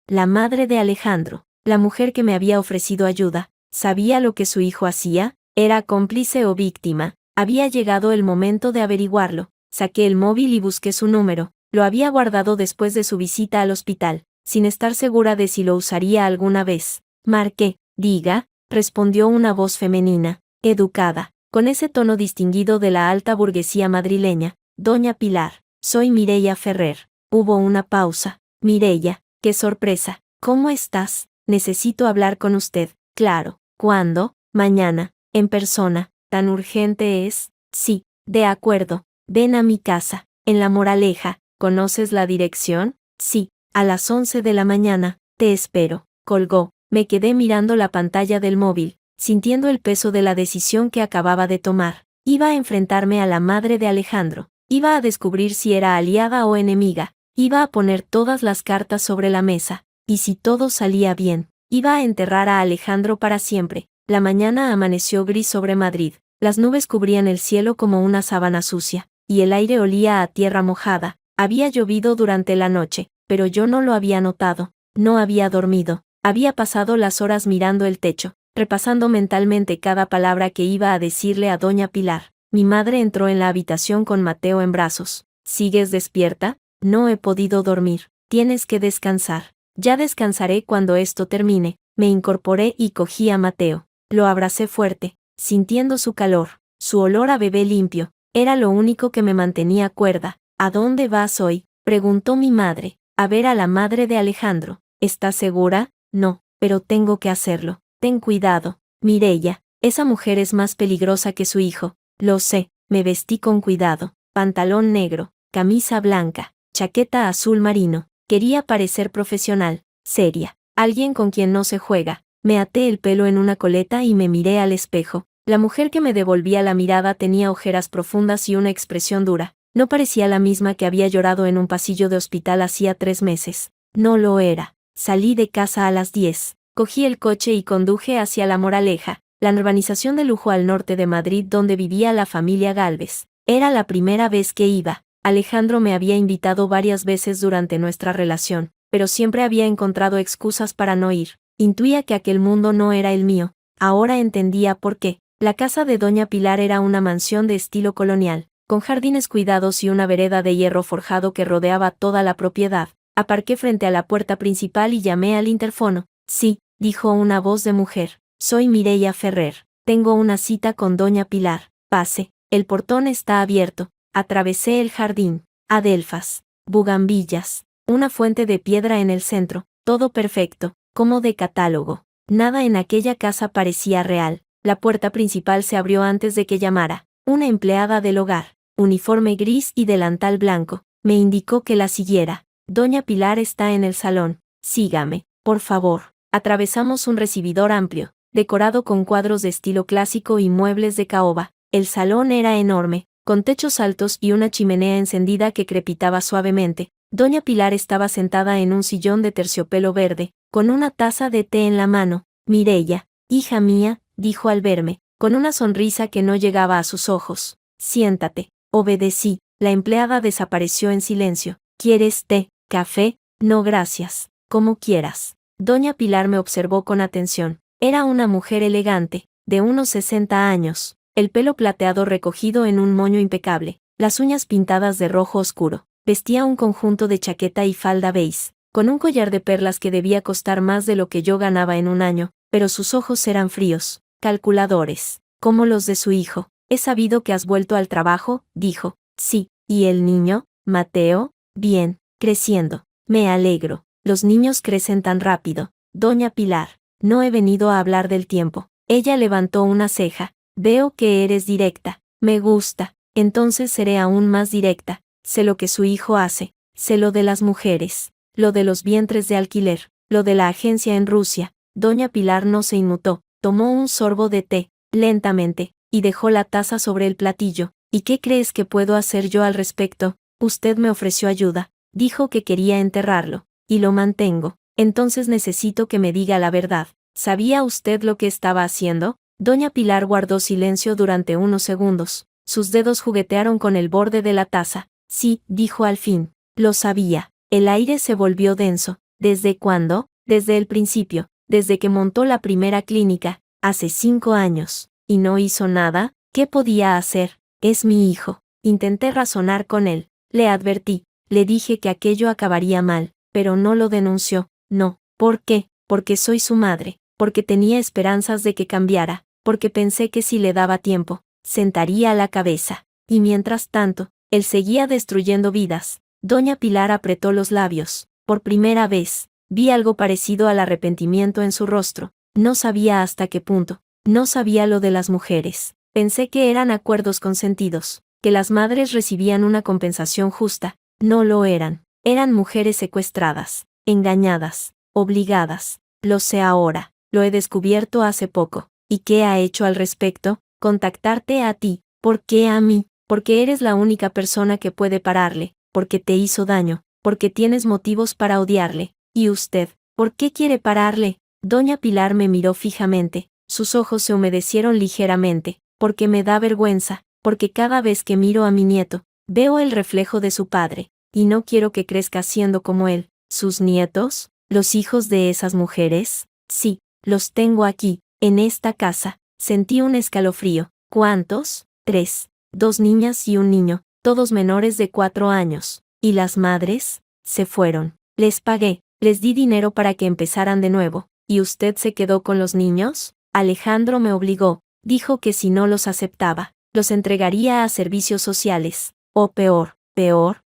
la madre de Alejandro, la mujer que me había ofrecido ayuda. ¿Sabía lo que su hijo hacía? ¿Era cómplice o víctima? Había llegado el momento de averiguarlo. Saqué el móvil y busqué su número. Lo había guardado después de su visita al hospital, sin estar segura de si lo usaría alguna vez. Marqué. Diga, respondió una voz femenina, educada, con ese tono distinguido de la alta burguesía madrileña. Doña Pilar, soy Mireia Ferrer. Hubo una pausa. Mireia, qué sorpresa. ¿Cómo estás? Necesito hablar con usted. Claro. ¿Cuándo? Mañana. En persona. ¿Tan urgente es? Sí. De acuerdo. Ven a mi casa, en La Moraleja. ¿Conoces la dirección? Sí. A las 11 de la mañana. Te espero. Colgó. Me quedé mirando la pantalla del móvil, sintiendo el peso de la decisión que acababa de tomar. Iba a enfrentarme a la madre de Alejandro. Iba a descubrir si era aliada o enemiga. Iba a poner todas las cartas sobre la mesa. Y si todo salía bien, iba a enterrar a Alejandro para siempre. La mañana amaneció gris sobre Madrid. Las nubes cubrían el cielo como una sábana sucia, y el aire olía a tierra mojada. Había llovido durante la noche, pero yo no lo había notado. No había dormido. Había pasado las horas mirando el techo, repasando mentalmente cada palabra que iba a decirle a Doña Pilar. Mi madre entró en la habitación con Mateo en brazos. ¿Sigues despierta? No he podido dormir. Tienes que descansar. Ya descansaré cuando esto termine. Me incorporé y cogí a Mateo. Lo abracé fuerte, sintiendo su calor, su olor a bebé limpio. Era lo único que me mantenía cuerda. ¿A dónde vas hoy?, preguntó mi madre. A ver a la madre de Alejandro. ¿Estás segura? No, pero tengo que hacerlo. Ten cuidado, Mireya, esa mujer es más peligrosa que su hijo. Lo sé, me vestí con cuidado. Pantalón negro, camisa blanca, chaqueta azul marino. Quería parecer profesional, seria, alguien con quien no se juega. Me até el pelo en una coleta y me miré al espejo. La mujer que me devolvía la mirada tenía ojeras profundas y una expresión dura. No parecía la misma que había llorado en un pasillo de hospital hacía 3 meses. No lo era. Salí de casa a las 10. Cogí el coche y conduje hacia La Moraleja, la urbanización de lujo al norte de Madrid donde vivía la familia Gálvez. Era la primera vez que iba. Alejandro me había invitado varias veces durante nuestra relación, pero siempre había encontrado excusas para no ir. Intuía que aquel mundo no era el mío. Ahora entendía por qué. La casa de Doña Pilar era una mansión de estilo colonial, con jardines cuidados y una vereda de hierro forjado que rodeaba toda la propiedad. Aparqué frente a la puerta principal y llamé al interfono. Sí, dijo una voz de mujer. Soy Mireya Ferrer. Tengo una cita con Doña Pilar. Pase. El portón está abierto. Atravesé el jardín. Adelfas. Bugambillas. Una fuente de piedra en el centro. Todo perfecto, como de catálogo. Nada en aquella casa parecía real. La puerta principal se abrió antes de que llamara. Una empleada del hogar, uniforme gris y delantal blanco, me indicó que la siguiera. Doña Pilar está en el salón. Sígame, por favor. Atravesamos un recibidor amplio, decorado con cuadros de estilo clásico y muebles de caoba. El salón era enorme, con techos altos y una chimenea encendida que crepitaba suavemente. Doña Pilar estaba sentada en un sillón de terciopelo verde, con una taza de té en la mano. Mireya, hija mía, dijo al verme, con una sonrisa que no llegaba a sus ojos. Siéntate. Obedecí. La empleada desapareció en silencio. ¿Quieres té, café? No, gracias. Como quieras. Doña Pilar me observó con atención. Era una mujer elegante, de unos 60 años, el pelo plateado recogido en un moño impecable, las uñas pintadas de rojo oscuro. Vestía un conjunto de chaqueta y falda beige, con un collar de perlas que debía costar más de lo que yo ganaba en un año, pero sus ojos eran fríos, calculadores, como los de su hijo. He sabido que has vuelto al trabajo, dijo. Sí, ¿y el niño, Mateo? Bien, creciendo. Me alegro. Los niños crecen tan rápido. Doña Pilar, no he venido a hablar del tiempo. Ella levantó una ceja. Veo que eres directa. Me gusta. Entonces seré aún más directa. Sé lo que su hijo hace. Sé lo de las mujeres. Lo de los vientres de alquiler. Lo de la agencia en Rusia. Doña Pilar no se inmutó. Tomó un sorbo de té, lentamente, y dejó la taza sobre el platillo. ¿Y qué crees que puedo hacer yo al respecto? Usted me ofreció ayuda. Dijo que quería enterrarlo. Y lo mantengo. Entonces necesito que me diga la verdad. ¿Sabía usted lo que estaba haciendo? Doña Pilar guardó silencio durante unos segundos. Sus dedos juguetearon con el borde de la taza. Sí, dijo al fin. Lo sabía. El aire se volvió denso. ¿Desde cuándo? Desde el principio. Desde que montó la primera clínica, hace 5 años. ¿Y no hizo nada? ¿Qué podía hacer? Es mi hijo. Intenté razonar con él. Le advertí. Le dije que aquello acabaría mal. Pero no lo denunció. No. ¿Por qué? Porque soy su madre. Porque tenía esperanzas de que cambiara. Porque pensé que si le daba tiempo, sentaría la cabeza. Y mientras tanto, él seguía destruyendo vidas. Doña Pilar apretó los labios. Por primera vez, vi algo parecido al arrepentimiento en su rostro. No sabía hasta qué punto. No sabía lo de las mujeres. Pensé que eran acuerdos consentidos, que las madres recibían una compensación justa. No lo eran. Eran mujeres secuestradas, engañadas, obligadas. Lo sé ahora. Lo he descubierto hace poco. ¿Y qué ha hecho al respecto? Contactarte a ti. ¿Por qué a mí? Porque eres la única persona que puede pararle. Porque te hizo daño. Porque tienes motivos para odiarle. ¿Y usted? ¿Por qué quiere pararle? Doña Pilar me miró fijamente. Sus ojos se humedecieron ligeramente. Porque me da vergüenza. Porque cada vez que miro a mi nieto, veo el reflejo de su padre. Y no quiero que crezca siendo como él. ¿Sus nietos? ¿Los hijos de esas mujeres? Sí, los tengo aquí, en esta casa. Sentí un escalofrío. ¿Cuántos? 3. 2 niñas y un niño, todos menores de 4 años. ¿Y las madres? Se fueron. Les pagué, les di dinero para que empezaran de nuevo. ¿Y usted se quedó con los niños? Alejandro me obligó. Dijo que si no los aceptaba, los entregaría a servicios sociales. O peor,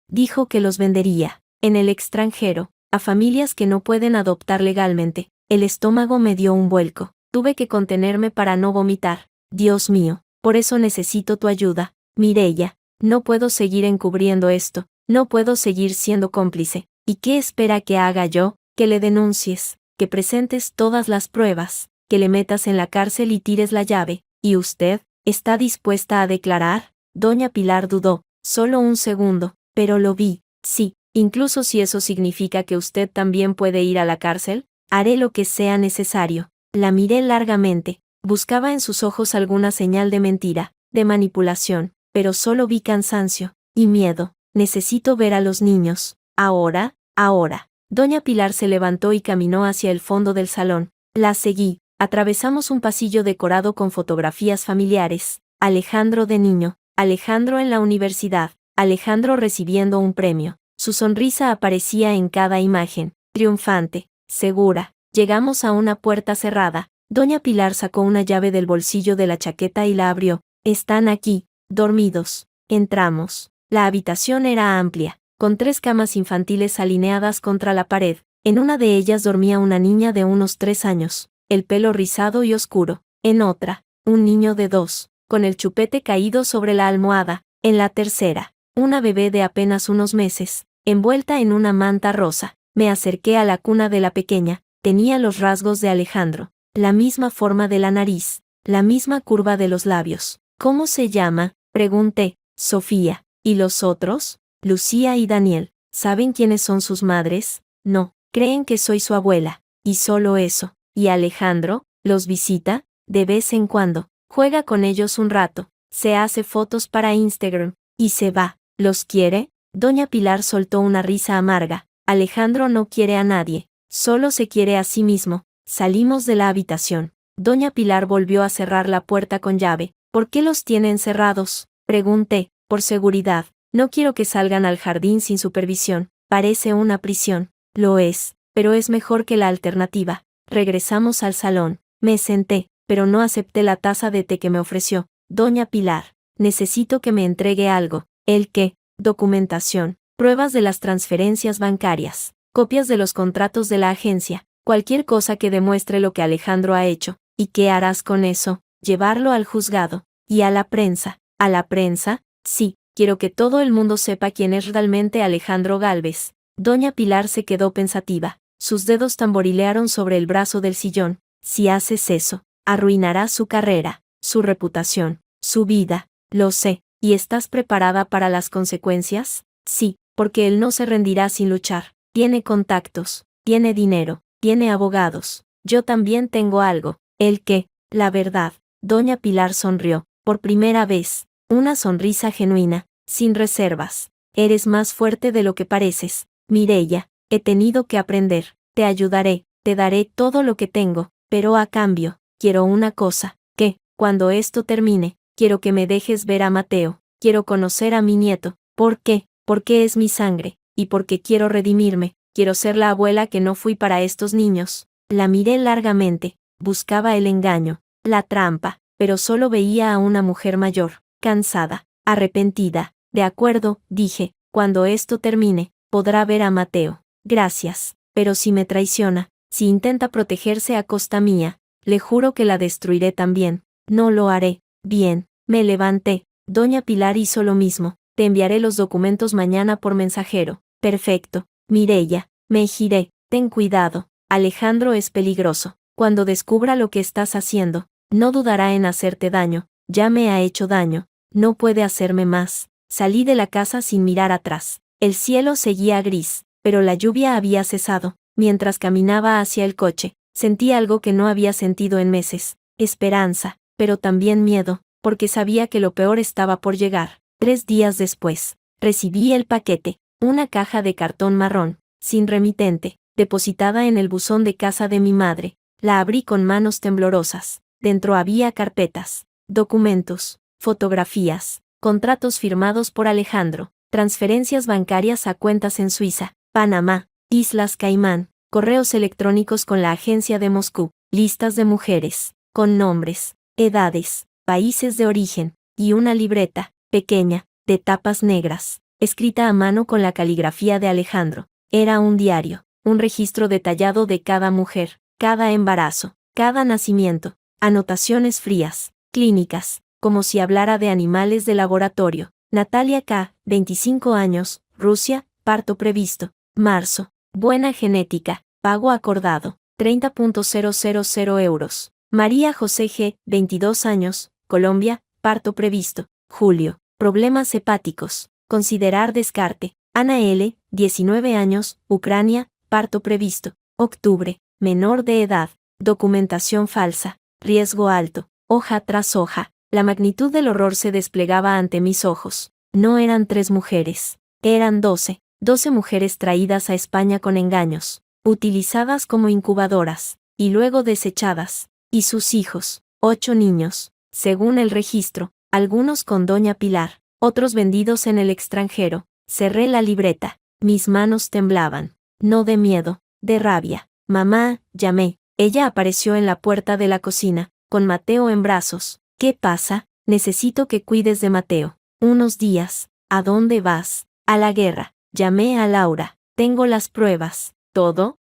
dijo que los vendería. En el extranjero. a familias que no pueden adoptar legalmente. El estómago me dio un vuelco. Tuve que contenerme para no vomitar. Dios mío, por eso necesito tu ayuda, Mireia. No puedo seguir encubriendo esto, no puedo seguir siendo cómplice. ¿Y qué espera que haga yo? Que le denuncies, que presentes todas las pruebas, que le metas en la cárcel y tires la llave. ¿Y usted, está dispuesta a declarar? Doña Pilar dudó, solo un segundo, pero lo vi. Sí, incluso si eso significa que usted también puede ir a la cárcel, haré lo que sea necesario. La miré largamente, buscaba en sus ojos alguna señal de mentira, de manipulación, pero solo vi cansancio y miedo. Necesito ver a los niños. Ahora. Doña Pilar se levantó y caminó hacia el fondo del salón. La seguí. Atravesamos un pasillo decorado con fotografías familiares. Alejandro de niño, Alejandro en la universidad, Alejandro recibiendo un premio. Su sonrisa aparecía en cada imagen, triunfante, segura. Llegamos a una puerta cerrada. Doña Pilar sacó una llave del bolsillo de la chaqueta y la abrió. Están aquí, dormidos. Entramos. La habitación era amplia, con 3 camas infantiles alineadas contra la pared. En una de ellas dormía una niña de unos 3 años, el pelo rizado y oscuro. En otra, un niño de 2, con el chupete caído sobre la almohada. En la tercera, una bebé de apenas unos meses, envuelta en una manta rosa. Me acerqué a la cuna de la pequeña. Tenía los rasgos de Alejandro, la misma forma de la nariz, la misma curva de los labios. ¿Cómo se llama?, pregunté. Sofía. ¿Y los otros? Lucía y Daniel. ¿Saben quiénes son sus madres? No, creen que soy su abuela, y solo eso. ¿Y Alejandro? ¿Los visita? De vez en cuando. Juega con ellos un rato, se hace fotos para Instagram, y se va. ¿Los quiere? Doña Pilar soltó una risa amarga. Alejandro no quiere a nadie, solo se quiere a sí mismo. Salimos de la habitación. Doña Pilar volvió a cerrar la puerta con llave. ¿Por qué los tiene encerrados?, pregunté. Por seguridad. No quiero que salgan al jardín sin supervisión. Parece una prisión. Lo es, pero es mejor que la alternativa. Regresamos al salón. Me senté, pero no acepté la taza de té que me ofreció. Doña Pilar, necesito que me entregue algo. ¿El qué? Documentación, pruebas de las transferencias bancarias, copias de los contratos de la agencia, cualquier cosa que demuestre lo que Alejandro ha hecho. ¿Y qué harás con eso? Llevarlo al juzgado. ¿Y a la prensa? ¿A la prensa? Sí, quiero que todo el mundo sepa quién es realmente Alejandro Gálvez. Doña Pilar se quedó pensativa. Sus dedos tamborilearon sobre el brazo del sillón. Si haces eso, arruinarás su carrera, su reputación, su vida. Lo sé. ¿Y estás preparada para las consecuencias? Sí, porque él no se rendirá sin luchar. Tiene contactos, tiene dinero, tiene abogados. Yo también tengo algo. ¿El qué? La verdad. Doña Pilar sonrió. Por primera vez. Una sonrisa genuina, sin reservas. Eres más fuerte de lo que pareces, Mireia. He tenido que aprender. Te ayudaré, te daré todo lo que tengo, pero a cambio, quiero una cosa, que, cuando esto termine, quiero que me dejes ver a Mateo, quiero conocer a mi nieto. ¿Por qué? Porque es mi sangre, y porque quiero redimirme, quiero ser la abuela que no fui para estos niños. La miré largamente, buscaba el engaño, la trampa, pero solo veía a una mujer mayor, cansada, arrepentida. De acuerdo, dije, cuando esto termine, podrá ver a Mateo. Gracias, pero si me traiciona, si intenta protegerse a costa mía, le juro que la destruiré también. No lo haré. Bien, me levanté. Doña Pilar hizo lo mismo. Te enviaré los documentos mañana por mensajero. Perfecto. Mireia, me giré. Ten cuidado. Alejandro es peligroso. Cuando descubra lo que estás haciendo, no dudará en hacerte daño. Ya me ha hecho daño. No puede hacerme más. Salí de la casa sin mirar atrás. El cielo seguía gris, pero la lluvia había cesado. Mientras caminaba hacia el coche, sentí algo que no había sentido en meses. Esperanza, pero también miedo, porque sabía que lo peor estaba por llegar. 3 días después, recibí el paquete, una caja de cartón marrón, sin remitente, depositada en el buzón de casa de mi madre. La abrí con manos temblorosas. Dentro había carpetas, documentos, fotografías, contratos firmados por Alejandro, transferencias bancarias a cuentas en Suiza, Panamá, Islas Caimán, correos electrónicos con la agencia de Moscú, listas de mujeres, con nombres, edades, países de origen, y una libreta, pequeña, de tapas negras, escrita a mano con la caligrafía de Alejandro. Era un diario. un registro detallado de cada mujer, cada embarazo, cada nacimiento, anotaciones frías, clínicas, como si hablara de animales de laboratorio. Natalia K., 25 años, Rusia, parto previsto, marzo, buena genética, pago acordado, 30.000 euros. María José G., 22 años, Colombia, parto previsto, julio, problemas hepáticos, considerar descarte. Ana L., 19 años, Ucrania, parto previsto, octubre, menor de edad, documentación falsa, riesgo alto, hoja tras hoja. La magnitud del horror se desplegaba ante mis ojos. No eran 3 mujeres, eran 12 mujeres traídas a España con engaños, utilizadas como incubadoras, y luego desechadas, y sus hijos, 8 niños, según el registro, algunos con doña Pilar, otros vendidos en el extranjero. Cerré la libreta, mis manos temblaban, no de miedo, de rabia. Mamá, llamé, ella apareció en la puerta de la cocina, con Mateo en brazos. ¿Qué pasa? Necesito que cuides de Mateo. Unos días. ¿A dónde vas? A la guerra. Llamé a Laura. Tengo las pruebas. Todo,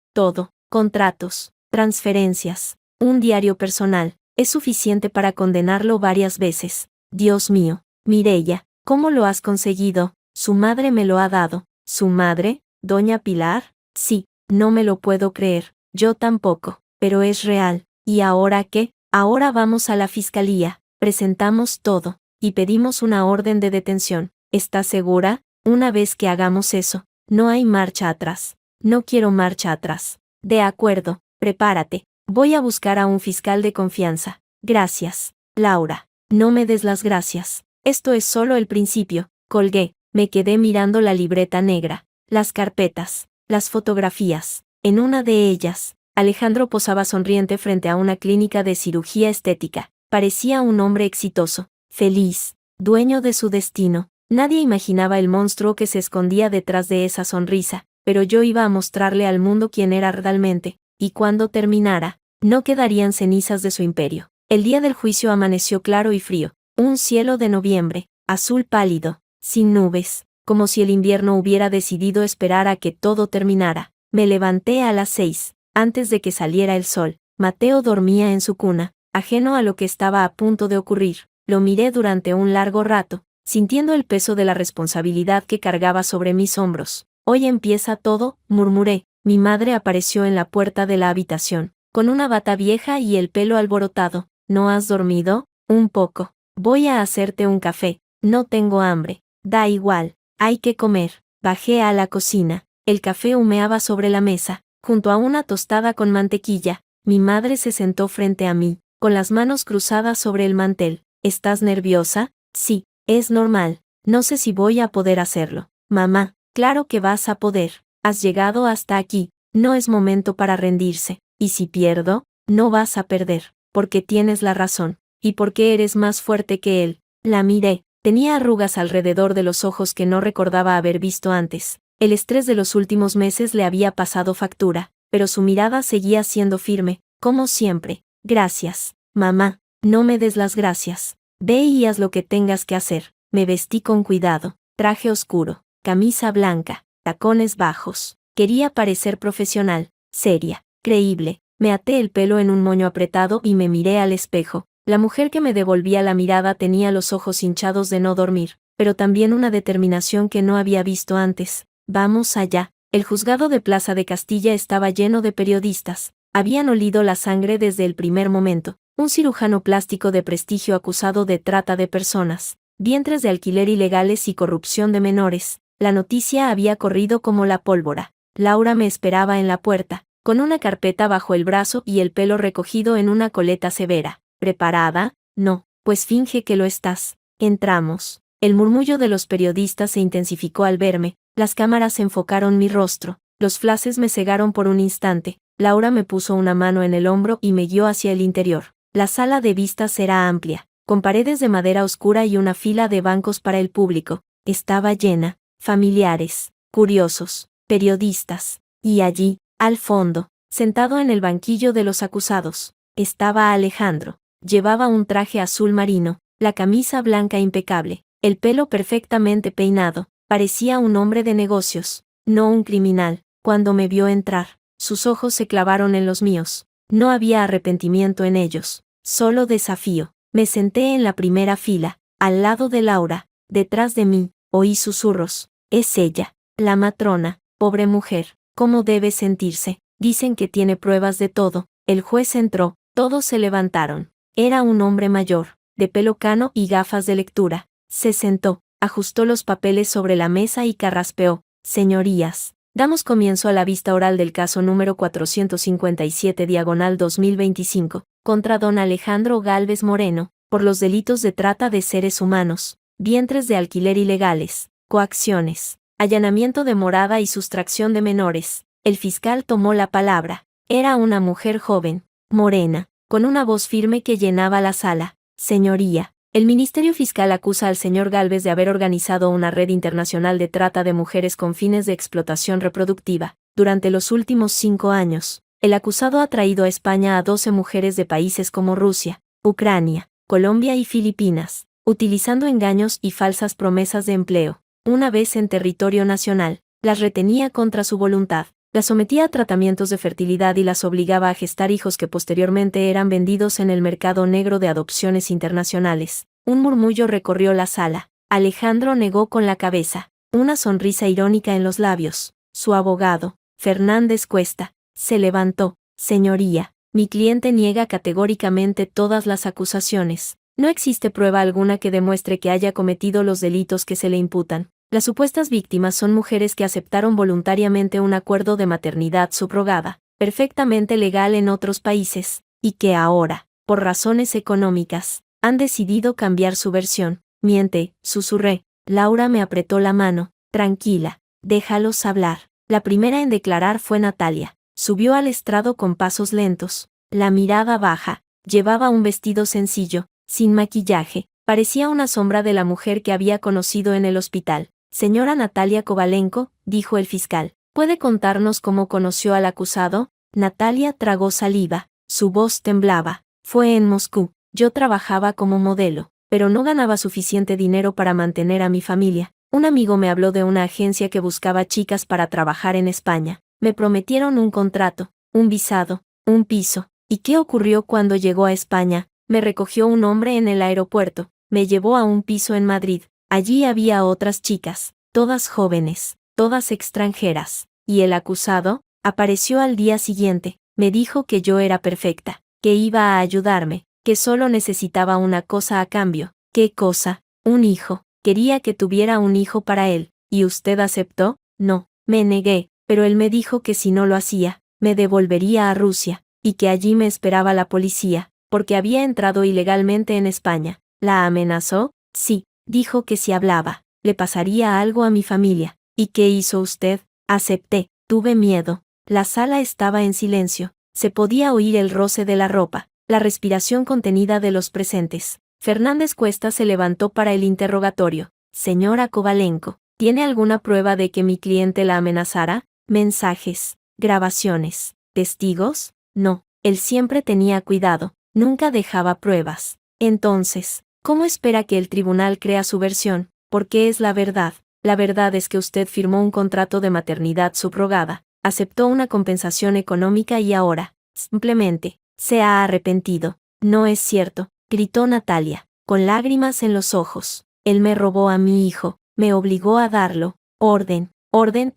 contratos, transferencias, un diario personal. Es suficiente para condenarlo varias veces. Dios mío, Mireia, ¿cómo lo has conseguido? Su madre me lo ha dado. ¿Su madre? ¿Doña Pilar? Sí, no me lo puedo creer. Yo tampoco, pero es real. ¿Y ahora qué? Ahora vamos a la fiscalía, presentamos todo, y pedimos una orden de detención. ¿Estás segura? Una vez que hagamos eso, no hay marcha atrás. No quiero marcha atrás. De acuerdo, prepárate. Voy a buscar a un fiscal de confianza. Gracias, Laura. No me des las gracias. Esto es solo el principio. Colgué. Me quedé mirando la libreta negra, las carpetas, las fotografías. En una de ellas, Alejandro posaba sonriente frente a una clínica de cirugía estética. Parecía un hombre exitoso, feliz, dueño de su destino. Nadie imaginaba el monstruo que se escondía detrás de esa sonrisa, pero yo iba a mostrarle al mundo quién era realmente, y cuando terminara, no quedarían cenizas de su imperio. El día del juicio amaneció claro y frío, un cielo de noviembre, azul pálido, sin nubes, como si el invierno hubiera decidido esperar a que todo terminara. Me levanté a las 6, antes de que saliera el sol. Mateo dormía en su cuna, ajeno a lo que estaba a punto de ocurrir. Lo miré durante un largo rato, sintiendo el peso de la responsabilidad que cargaba sobre mis hombros. Hoy empieza todo, murmuré. Mi madre apareció en la puerta de la habitación, con una bata vieja y el pelo alborotado. ¿No has dormido? Un poco. Voy a hacerte un café. No tengo hambre. Da igual, hay que comer. Bajé a la cocina. El café humeaba sobre la mesa, junto a una tostada con mantequilla. Mi madre se sentó frente a mí, con las manos cruzadas sobre el mantel. ¿Estás nerviosa? Sí, es normal. No sé si voy a poder hacerlo. Mamá, claro que vas a poder. Has llegado hasta aquí. No es momento para rendirse. Y si pierdo, no vas a perder, porque tienes la razón, y porque eres más fuerte que él. La miré. Tenía arrugas alrededor de los ojos que no recordaba haber visto antes. El estrés de los últimos meses le había pasado factura, pero su mirada seguía siendo firme, como siempre. Gracias, mamá. No me des las gracias. Ve y haz lo que tengas que hacer. Me vestí con cuidado. Traje oscuro, camisa blanca, tacones bajos. Quería parecer profesional, seria, creíble. Me até el pelo en un moño apretado y me miré al espejo. La mujer que me devolvía la mirada tenía los ojos hinchados de no dormir, pero también una determinación que no había visto antes. Vamos allá. El juzgado de Plaza de Castilla estaba lleno de periodistas. Habían olido la sangre desde el primer momento. Un cirujano plástico de prestigio acusado de trata de personas, vientres de alquiler ilegales y corrupción de menores. La noticia había corrido como la pólvora. Laura me esperaba en la puerta, con una carpeta bajo el brazo y el pelo recogido en una coleta severa. ¿Preparada? No, pues finge que lo estás. Entramos. El murmullo de los periodistas se intensificó al verme. Las cámaras enfocaron mi rostro. Los flashes me cegaron por un instante. Laura me puso una mano en el hombro y me guió hacia el interior. La sala de vistas era amplia, con paredes de madera oscura y una fila de bancos para el público. Estaba llena. Familiares, curiosos, periodistas. Y allí, al fondo, sentado en el banquillo de los acusados, estaba Alejandro. Llevaba un traje azul marino, la camisa blanca impecable, el pelo perfectamente peinado. Parecía un hombre de negocios, no un criminal. Cuando me vio entrar, sus ojos se clavaron en los míos. No había arrepentimiento en ellos, solo desafío. Me senté en la primera fila, al lado de Laura. Detrás de mí, oí susurros. Es ella, la matrona, pobre mujer. ¿Cómo debe sentirse? Dicen que tiene pruebas de todo. El juez entró, todos se levantaron. Era un hombre mayor, de pelo cano y gafas de lectura. Se sentó, ajustó los papeles sobre la mesa y carraspeó. Señorías, damos comienzo a la vista oral del caso número 457/2025, contra don Alejandro Gálvez Moreno, por los delitos de trata de seres humanos, vientres de alquiler ilegales, coacciones, allanamiento de morada y sustracción de menores. El fiscal tomó la palabra. Era una mujer joven, morena, con una voz firme que llenaba la sala. Señoría, el Ministerio Fiscal acusa al señor Gálvez de haber organizado una red internacional de trata de mujeres con fines de explotación reproductiva. Durante los últimos 5 años, el acusado ha traído a España a 12 mujeres de países como Rusia, Ucrania, Colombia y Filipinas, utilizando engaños y falsas promesas de empleo. Una vez en territorio nacional, las retenía contra su voluntad, las sometía a tratamientos de fertilidad y las obligaba a gestar hijos que posteriormente eran vendidos en el mercado negro de adopciones internacionales. Un murmullo recorrió la sala. Alejandro negó con la cabeza, una sonrisa irónica en los labios. Su abogado, Fernández Cuesta, se levantó. Señoría, mi cliente niega categóricamente todas las acusaciones. No existe prueba alguna que demuestre que haya cometido los delitos que se le imputan. Las supuestas víctimas son mujeres que aceptaron voluntariamente un acuerdo de maternidad subrogada, perfectamente legal en otros países, y que ahora, por razones económicas, han decidido cambiar su versión. Miente, susurré. Laura me apretó la mano. Tranquila, déjalos hablar. La primera en declarar fue Natalia. Subió al estrado con pasos lentos, la mirada baja, llevaba un vestido sencillo, sin maquillaje, parecía una sombra de la mujer que había conocido en el hospital. Señora Natalia Kovalenko, dijo el fiscal, ¿puede contarnos cómo conoció al acusado? Natalia tragó saliva, su voz temblaba. Fue en Moscú, yo trabajaba como modelo, pero no ganaba suficiente dinero para mantener a mi familia. Un amigo me habló de una agencia que buscaba chicas para trabajar en España. Me prometieron un contrato, un visado, un piso. ¿Y qué ocurrió cuando llegó a España? Me recogió un hombre en el aeropuerto, me llevó a un piso en Madrid. Allí había otras chicas, todas jóvenes, todas extranjeras, y el acusado apareció al día siguiente. Me dijo que yo era perfecta, que iba a ayudarme, que solo necesitaba una cosa a cambio. ¿Qué cosa? Un hijo. Quería que tuviera un hijo para él. ¿Y usted aceptó? No, me negué, pero él me dijo que si no lo hacía, me devolvería a Rusia, y que allí me esperaba la policía, porque había entrado ilegalmente en España. ¿La amenazó? Sí. Dijo que si hablaba, le pasaría algo a mi familia. ¿Y qué hizo usted? Acepté. Tuve miedo. La sala estaba en silencio. Se podía oír el roce de la ropa, la respiración contenida de los presentes. Fernández Cuesta se levantó para el interrogatorio. Señora Kovalenko, ¿tiene alguna prueba de que mi cliente la amenazara? Mensajes, grabaciones, testigos. No, él siempre tenía cuidado, nunca dejaba pruebas. Entonces, ¿cómo espera que el tribunal crea su versión? Porque es la verdad. La verdad es que usted firmó un contrato de maternidad subrogada, aceptó una compensación económica y ahora, simplemente, se ha arrepentido. No es cierto, gritó Natalia, con lágrimas en los ojos. Él me robó a mi hijo, me obligó a darlo. Orden,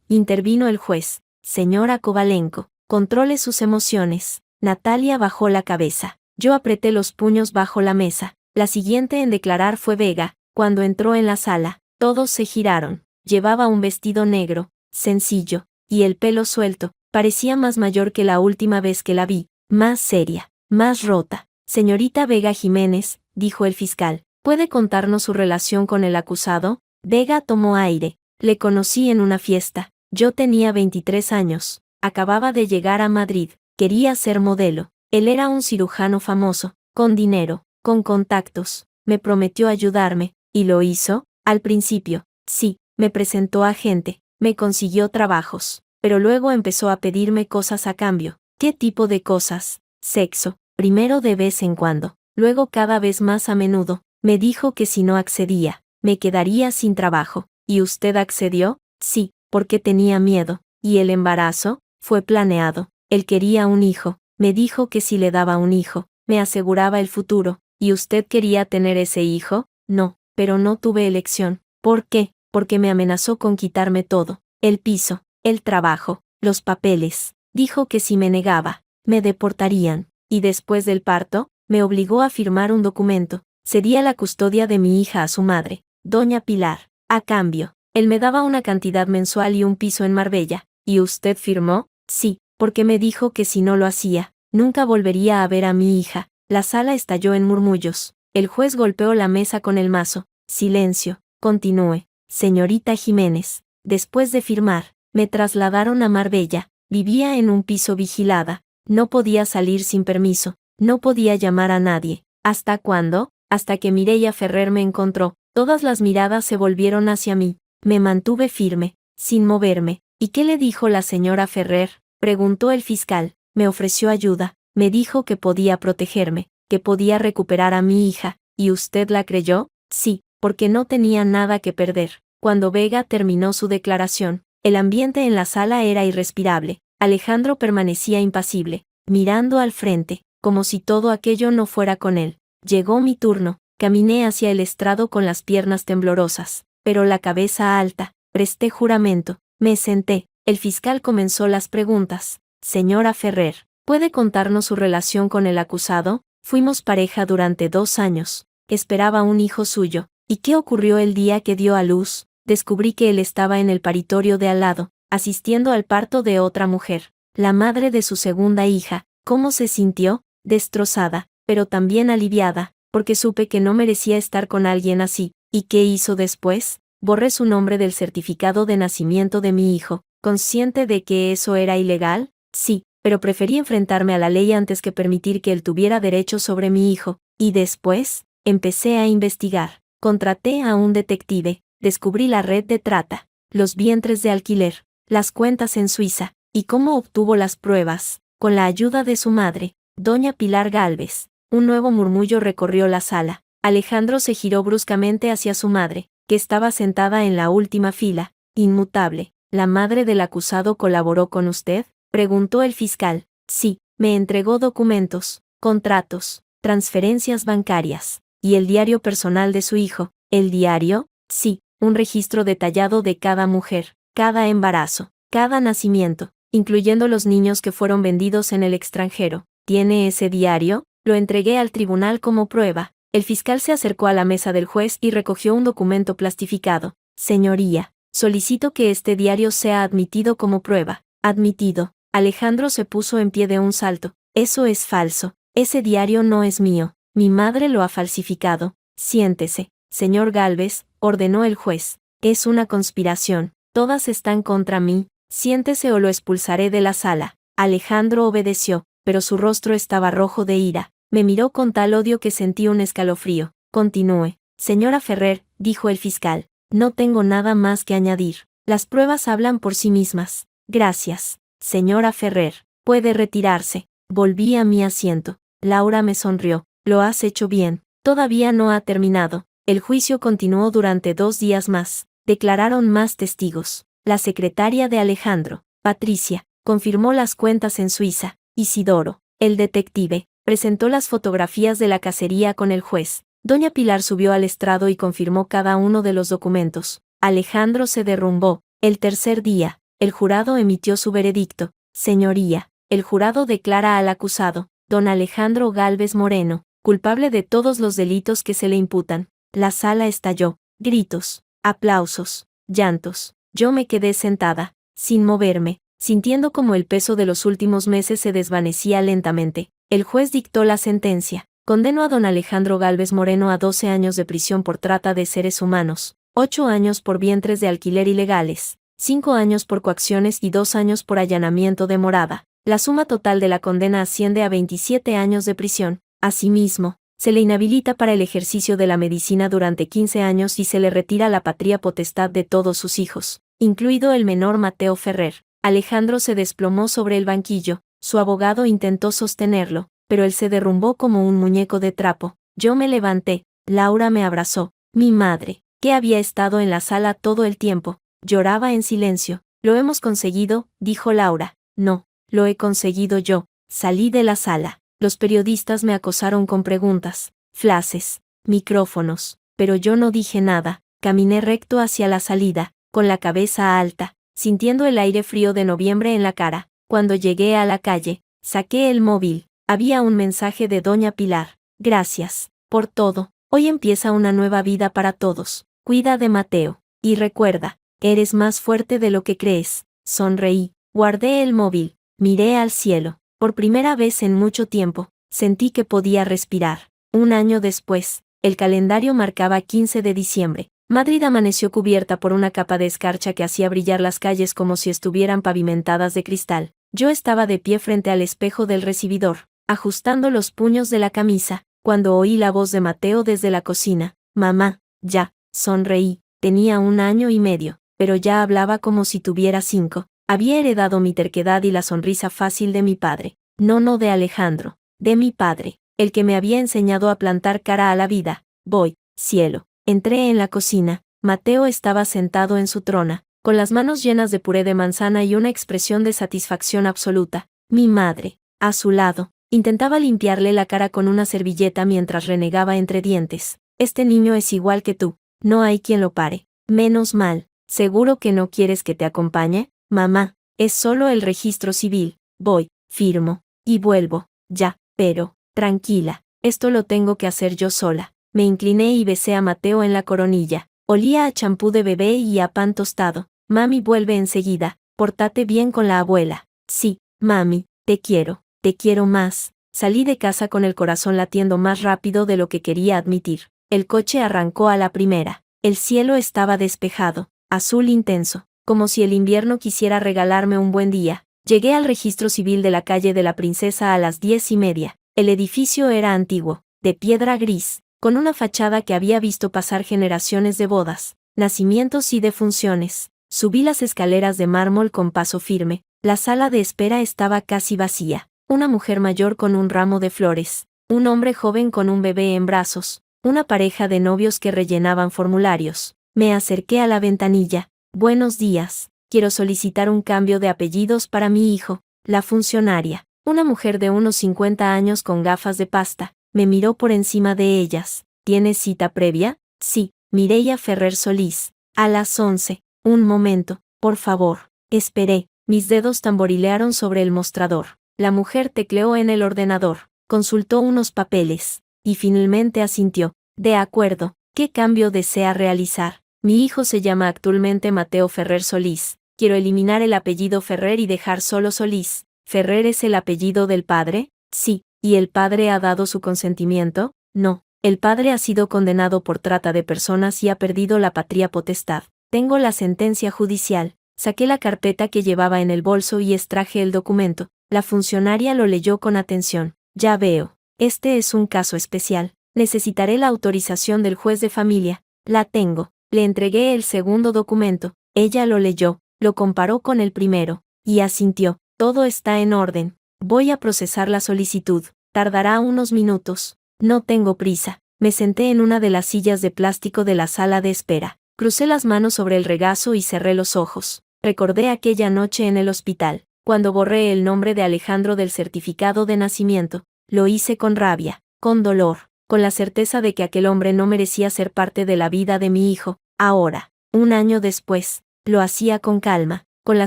intervino el juez. Señora Kovalenko, controle sus emociones. Natalia bajó la cabeza. Yo apreté los puños bajo la mesa. La siguiente en declarar fue Vega. Cuando entró en la sala, todos se giraron. Llevaba un vestido negro, sencillo, y el pelo suelto. Parecía más mayor que la última vez que la vi, más seria, más rota. Señorita Vega Jiménez, dijo el fiscal, ¿puede contarnos su relación con el acusado? Vega tomó aire. Le conocí en una fiesta. Yo tenía 23 años. Acababa de llegar a Madrid. Quería ser modelo. Él era un cirujano famoso, con dinero, con contactos. Me prometió ayudarme, ¿y lo hizo? Al principio, sí, me presentó a gente, me consiguió trabajos, pero luego empezó a pedirme cosas a cambio. ¿Qué tipo de cosas? Sexo, primero de vez en cuando, luego cada vez más a menudo. Me dijo que si no accedía, me quedaría sin trabajo. ¿Y usted accedió? Sí, porque tenía miedo. ¿Y el embarazo? Fue planeado. Él quería un hijo. Me dijo que si le daba un hijo, me aseguraba el futuro. ¿Y usted quería tener ese hijo? No, pero no tuve elección. ¿Por qué? Porque me amenazó con quitarme todo. El piso, el trabajo, los papeles. Dijo que si me negaba, me deportarían. Y después del parto, me obligó a firmar un documento. Sería la custodia de mi hija a su madre, doña Pilar. A cambio, él me daba una cantidad mensual y un piso en Marbella. ¿Y usted firmó? Sí, porque me dijo que si no lo hacía, nunca volvería a ver a mi hija. La sala estalló en murmullos. El juez golpeó la mesa con el mazo. Silencio. Continúe. Señorita Jiménez. Después de firmar, me trasladaron a Marbella. Vivía en un piso vigilada. No podía salir sin permiso. No podía llamar a nadie. ¿Hasta cuándo? Hasta que Mireia Ferrer me encontró. Todas las miradas se volvieron hacia mí. Me mantuve firme, sin moverme. ¿Y qué le dijo la señora Ferrer? Preguntó el fiscal. Me ofreció ayuda. Me dijo que podía protegerme, que podía recuperar a mi hija. ¿Y usted la creyó? Sí, porque no tenía nada que perder. Cuando Vega terminó su declaración, el ambiente en la sala era irrespirable. Alejandro permanecía impasible, mirando al frente, como si todo aquello no fuera con él. Llegó mi turno. Caminé hacia el estrado con las piernas temblorosas, pero la cabeza alta. Presté juramento. Me senté. El fiscal comenzó las preguntas. Señora Ferrer, ¿puede contarnos su relación con el acusado? Fuimos pareja durante 2 años. Esperaba un hijo suyo. ¿Y qué ocurrió el día que dio a luz? Descubrí que él estaba en el paritorio de al lado, asistiendo al parto de otra mujer, la madre de su segunda hija. ¿Cómo se sintió? Destrozada, pero también aliviada, porque supe que no merecía estar con alguien así. ¿Y qué hizo después? Borré su nombre del certificado de nacimiento de mi hijo, consciente de que eso era ilegal. Sí, pero preferí enfrentarme a la ley antes que permitir que él tuviera derecho sobre mi hijo. Y después, empecé a investigar. Contraté a un detective, descubrí la red de trata, los vientres de alquiler, las cuentas en Suiza, y cómo obtuvo las pruebas, con la ayuda de su madre, doña Pilar Gálvez. Un nuevo murmullo recorrió la sala. Alejandro se giró bruscamente hacia su madre, que estaba sentada en la última fila, inmutable. ¿La madre del acusado colaboró con usted?, preguntó el fiscal. Sí, me entregó documentos, contratos, transferencias bancarias, y el diario personal de su hijo. ¿El diario? Sí, un registro detallado de cada mujer, cada embarazo, cada nacimiento, incluyendo los niños que fueron vendidos en el extranjero. ¿Tiene ese diario? Lo entregué al tribunal como prueba. El fiscal se acercó a la mesa del juez y recogió un documento plastificado. Señoría, solicito que este diario sea admitido como prueba. Admitido. Alejandro se puso en pie de un salto. Eso es falso. Ese diario no es mío. Mi madre lo ha falsificado. Siéntese, señor Gálvez, ordenó el juez. Es una conspiración. Todas están contra mí. Siéntese o lo expulsaré de la sala. Alejandro obedeció, pero su rostro estaba rojo de ira. Me miró con tal odio que sentí un escalofrío. Continúe. Señora Ferrer, dijo el fiscal. No tengo nada más que añadir. Las pruebas hablan por sí mismas. Gracias. Señora Ferrer, puede retirarse. Volví a mi asiento. Laura me sonrió. Lo has hecho bien. Todavía no ha terminado. El juicio continuó durante 2 días más. Declararon más testigos. La secretaria de Alejandro, Patricia, confirmó las cuentas en Suiza. Isidoro, el detective, presentó las fotografías de la cacería con el juez. Doña Pilar subió al estrado y confirmó cada uno de los documentos. Alejandro se derrumbó. El tercer día, el jurado emitió su veredicto. Señoría, el jurado declara al acusado, don Alejandro Gálvez Moreno, culpable de todos los delitos que se le imputan. La sala estalló. Gritos, aplausos, llantos. Yo me quedé sentada, sin moverme, sintiendo como el peso de los últimos meses se desvanecía lentamente. El juez dictó la sentencia. Condenó a don Alejandro Gálvez Moreno a 12 años de prisión por trata de seres humanos, 8 años por vientres de alquiler ilegales, 5 años por coacciones y 2 años por allanamiento de morada. La suma total de la condena asciende a 27 años de prisión. Asimismo, se le inhabilita para el ejercicio de la medicina durante 15 años y se le retira la patria potestad de todos sus hijos, incluido el menor Mateo Ferrer. Alejandro se desplomó sobre el banquillo. Su abogado intentó sostenerlo, pero él se derrumbó como un muñeco de trapo. Yo me levanté. Laura me abrazó. Mi madre, que había estado en la sala todo el tiempo, lloraba en silencio. Lo hemos conseguido, dijo Laura. No, lo he conseguido yo. Salí de la sala. Los periodistas me acosaron con preguntas, flashes, micrófonos, pero yo no dije nada. Caminé recto hacia la salida, con la cabeza alta, sintiendo el aire frío de noviembre en la cara. Cuando llegué a la calle, saqué el móvil. Había un mensaje de doña Pilar. Gracias por todo. Hoy empieza una nueva vida para todos. Cuida de Mateo. Y recuerda, eres más fuerte de lo que crees. Sonreí. Guardé el móvil. Miré al cielo. Por primera vez en mucho tiempo, sentí que podía respirar. Un año después, el calendario marcaba 15 de diciembre. Madrid amaneció cubierta por una capa de escarcha que hacía brillar las calles como si estuvieran pavimentadas de cristal. Yo estaba de pie frente al espejo del recibidor, ajustando los puños de la camisa, cuando oí la voz de Mateo desde la cocina. Mamá, ya. Sonreí. Tenía 1 año y medio, pero ya hablaba como si tuviera 5. Había heredado mi terquedad y la sonrisa fácil de mi padre. No de Alejandro, de mi padre, el que me había enseñado a plantar cara a la vida. Voy, cielo. Entré en la cocina. Mateo estaba sentado en su trona, con las manos llenas de puré de manzana y una expresión de satisfacción absoluta. Mi madre, a su lado, intentaba limpiarle la cara con una servilleta mientras renegaba entre dientes. Este niño es igual que tú. No hay quien lo pare. Menos mal. ¿Seguro que no quieres que te acompañe? Mamá, es solo el registro civil. Voy, firmo, y vuelvo. Ya, pero, tranquila, esto lo tengo que hacer yo sola. Me incliné y besé a Mateo en la coronilla. Olía a champú de bebé y a pan tostado. Mami vuelve enseguida. Pórtate bien con la abuela. Sí, mami, te quiero más. Salí de casa con el corazón latiendo más rápido de lo que quería admitir. El coche arrancó a la primera. El cielo estaba despejado, azul intenso, como si el invierno quisiera regalarme un buen día. Llegué al registro civil de la calle de la Princesa a las 10:30. El edificio era antiguo, de piedra gris, con una fachada que había visto pasar generaciones de bodas, nacimientos y defunciones. Subí las escaleras de mármol con paso firme. La sala de espera estaba casi vacía. Una mujer mayor con un ramo de flores, un hombre joven con un bebé en brazos, una pareja de novios que rellenaban formularios. Me acerqué a la ventanilla. Buenos días. Quiero solicitar un cambio de apellidos para mi hijo. La funcionaria, una mujer de unos 50 años con gafas de pasta, me miró por encima de ellas. ¿Tienes cita previa? Sí, Mireia Ferrer Solís. A las 11. Un momento, por favor. Esperé. Mis dedos tamborilearon sobre el mostrador. La mujer tecleó en el ordenador, consultó unos papeles, y finalmente asintió. De acuerdo, ¿qué cambio desea realizar? Mi hijo se llama actualmente Mateo Ferrer Solís. Quiero eliminar el apellido Ferrer y dejar solo Solís. ¿Ferrer es el apellido del padre? Sí. ¿Y el padre ha dado su consentimiento? No. El padre ha sido condenado por trata de personas y ha perdido la patria potestad. Tengo la sentencia judicial. Saqué la carpeta que llevaba en el bolso y extraje el documento. La funcionaria lo leyó con atención. Ya veo. Este es un caso especial. Necesitaré la autorización del juez de familia. La tengo. Le entregué el segundo documento. Ella lo leyó, lo comparó con el primero, y asintió. Todo está en orden. Voy a procesar la solicitud. Tardará unos minutos. No tengo prisa. Me senté en una de las sillas de plástico de la sala de espera. Crucé las manos sobre el regazo y cerré los ojos. Recordé aquella noche en el hospital, cuando borré el nombre de Alejandro del certificado de nacimiento. Lo hice con rabia, con dolor, con la certeza de que aquel hombre no merecía ser parte de la vida de mi hijo. Ahora, 1 año después, lo hacía con calma, con la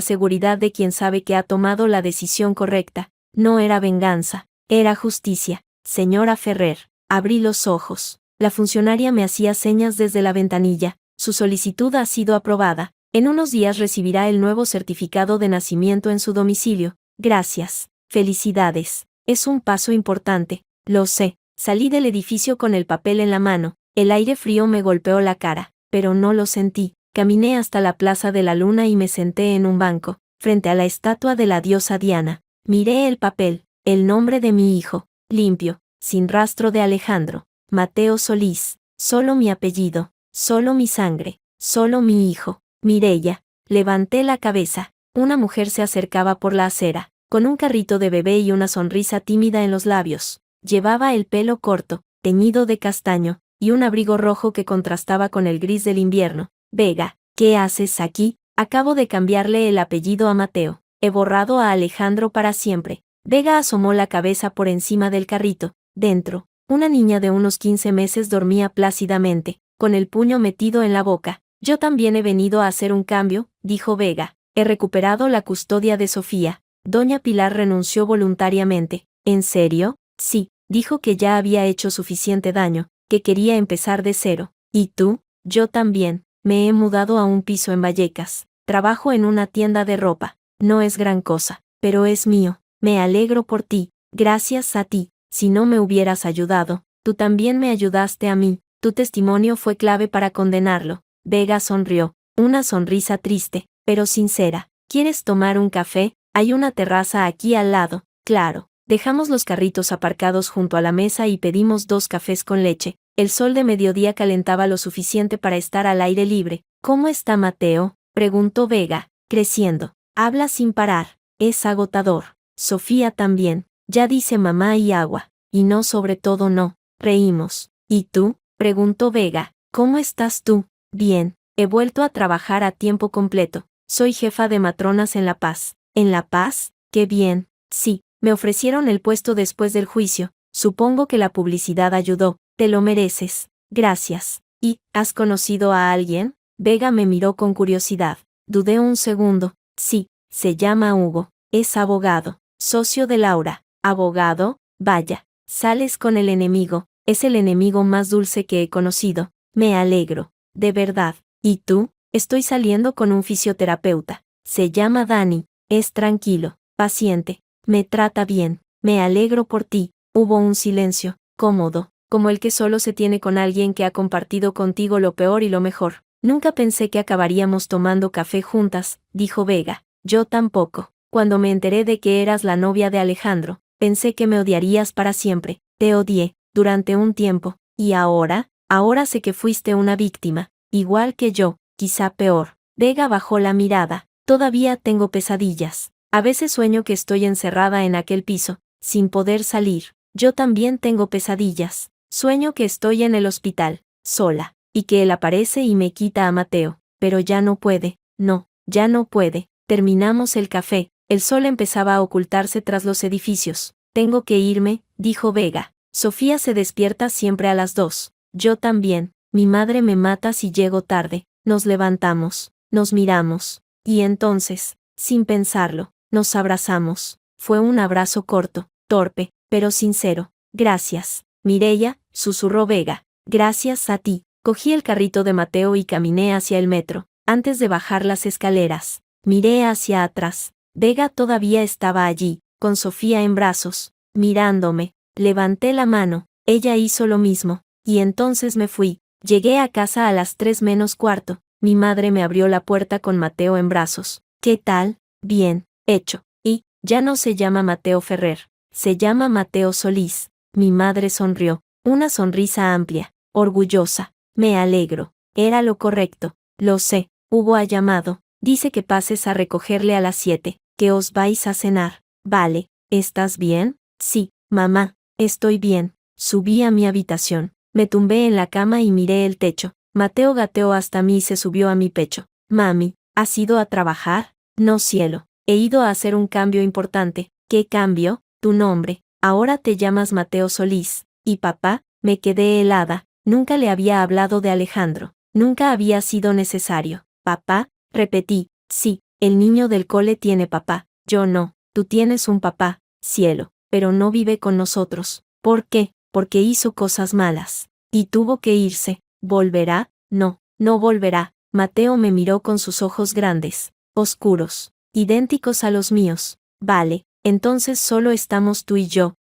seguridad de quien sabe que ha tomado la decisión correcta. No era venganza, era justicia. Señora Ferrer, abrí los ojos. La funcionaria me hacía señas desde la ventanilla. Su solicitud ha sido aprobada. En unos días recibirá el nuevo certificado de nacimiento en su domicilio. Gracias. Felicidades. Es un paso importante. Lo sé. Salí del edificio con el papel en la mano. El aire frío me golpeó la cara, pero no lo sentí. Caminé hasta la Plaza de la Luna y me senté en un banco, frente a la estatua de la diosa Diana. Miré el papel, el nombre de mi hijo, limpio, sin rastro de Alejandro. Mateo Solís. Solo mi apellido, solo mi sangre, solo mi hijo. Mireia. Levanté la cabeza. Una mujer se acercaba por la acera, con un carrito de bebé y una sonrisa tímida en los labios. Llevaba el pelo corto, teñido de castaño, y un abrigo rojo que contrastaba con el gris del invierno. Vega, ¿qué haces aquí? Acabo de cambiarle el apellido a Mateo. He borrado a Alejandro para siempre. Vega asomó la cabeza por encima del carrito. Dentro, una niña de unos 15 meses dormía plácidamente, con el puño metido en la boca. Yo también he venido a hacer un cambio, dijo Vega. He recuperado la custodia de Sofía. Doña Pilar renunció voluntariamente. ¿En serio? Sí, dijo que ya había hecho suficiente daño, que quería empezar de cero. ¿Y tú? Yo también. Me he mudado a un piso en Vallecas. Trabajo en una tienda de ropa. No es gran cosa, pero es mío. Me alegro por ti. Gracias a ti. Si no me hubieras ayudado, tú también me ayudaste a mí. Tu testimonio fue clave para condenarlo. Vega sonrió. Una sonrisa triste, pero sincera. ¿Quieres tomar un café? Hay una terraza aquí al lado. Claro. Dejamos los carritos aparcados junto a la mesa y pedimos 2 cafés con leche. El sol de mediodía calentaba lo suficiente para estar al aire libre. ¿Cómo está Mateo?, preguntó Vega, creciendo. Habla sin parar. Es agotador. Sofía también. Ya dice mamá y agua. Y no, sobre todo no. Reímos. ¿Y tú?, preguntó Vega. ¿Cómo estás tú? Bien. He vuelto a trabajar a tiempo completo. Soy jefa de matronas en La Paz. ¿En La Paz? ¡Qué bien! Sí. Me ofrecieron el puesto después del juicio. Supongo que la publicidad ayudó. Te lo mereces. Gracias. ¿Y, has conocido a alguien? Vega me miró con curiosidad. Dudé un segundo. Sí, se llama Hugo. Es abogado. Socio de Laura. ¿Abogado? Vaya. Sales con el enemigo. Es el enemigo más dulce que he conocido. Me alegro. De verdad. ¿Y tú? Estoy saliendo con un fisioterapeuta. Se llama Dani. Es tranquilo, paciente. Me trata bien. Me alegro por ti. Hubo un silencio, cómodo, como el que solo se tiene con alguien que ha compartido contigo lo peor y lo mejor. Nunca pensé que acabaríamos tomando café juntas, dijo Vega. Yo tampoco. Cuando me enteré de que eras la novia de Alejandro, pensé que me odiarías para siempre. Te odié, durante un tiempo. ¿Y ahora? Ahora sé que fuiste una víctima, igual que yo, quizá peor. Vega bajó la mirada. Todavía tengo pesadillas. A veces sueño que estoy encerrada en aquel piso, sin poder salir. Yo también tengo pesadillas. Sueño que estoy en el hospital, sola, y que él aparece y me quita a Mateo. Pero ya no puede. No, ya no puede. Terminamos el café. El sol empezaba a ocultarse tras los edificios. Tengo que irme, dijo Vega. Sofía se despierta siempre a las 2. Yo también. Mi madre me mata si llego tarde. Nos levantamos. Nos miramos. Y entonces, sin pensarlo, nos abrazamos. Fue un abrazo corto, torpe, pero sincero. Gracias, Mireia, susurró Vega. Gracias a ti. Cogí el carrito de Mateo y caminé hacia el metro. Antes de bajar las escaleras, miré hacia atrás. Vega todavía estaba allí, con Sofía en brazos, mirándome. Levanté la mano. Ella hizo lo mismo. Y entonces me fui. Llegué a casa a las 3:45. Mi madre me abrió la puerta con Mateo en brazos. ¿Qué tal? Bien, hecho. Y, ya no se llama Mateo Ferrer. Se llama Mateo Solís. Mi madre sonrió. Una sonrisa amplia, orgullosa. Me alegro. Era lo correcto. Lo sé. Hugo ha llamado. Dice que pases a recogerle a las 7, que os vais a cenar. Vale. ¿Estás bien? Sí, mamá. Estoy bien. Subí a mi habitación. Me tumbé en la cama y miré el techo. Mateo gateó hasta mí y se subió a mi pecho. Mami, ¿has ido a trabajar? No, cielo. He ido a hacer un cambio importante. ¿Qué cambio? Tu nombre. Ahora te llamas Mateo Solís. ¿Y papá? Me quedé helada. Nunca le había hablado de Alejandro. Nunca había sido necesario. ¿Papá? Repetí. Sí, el niño del cole tiene papá. Yo no. Tú tienes un papá, cielo, pero no vive con nosotros. ¿Por qué? Porque hizo cosas malas. Y tuvo que irse. ¿Volverá? No, no volverá. Mateo me miró con sus ojos grandes, oscuros, idénticos a los míos. Vale, entonces solo estamos tú y yo,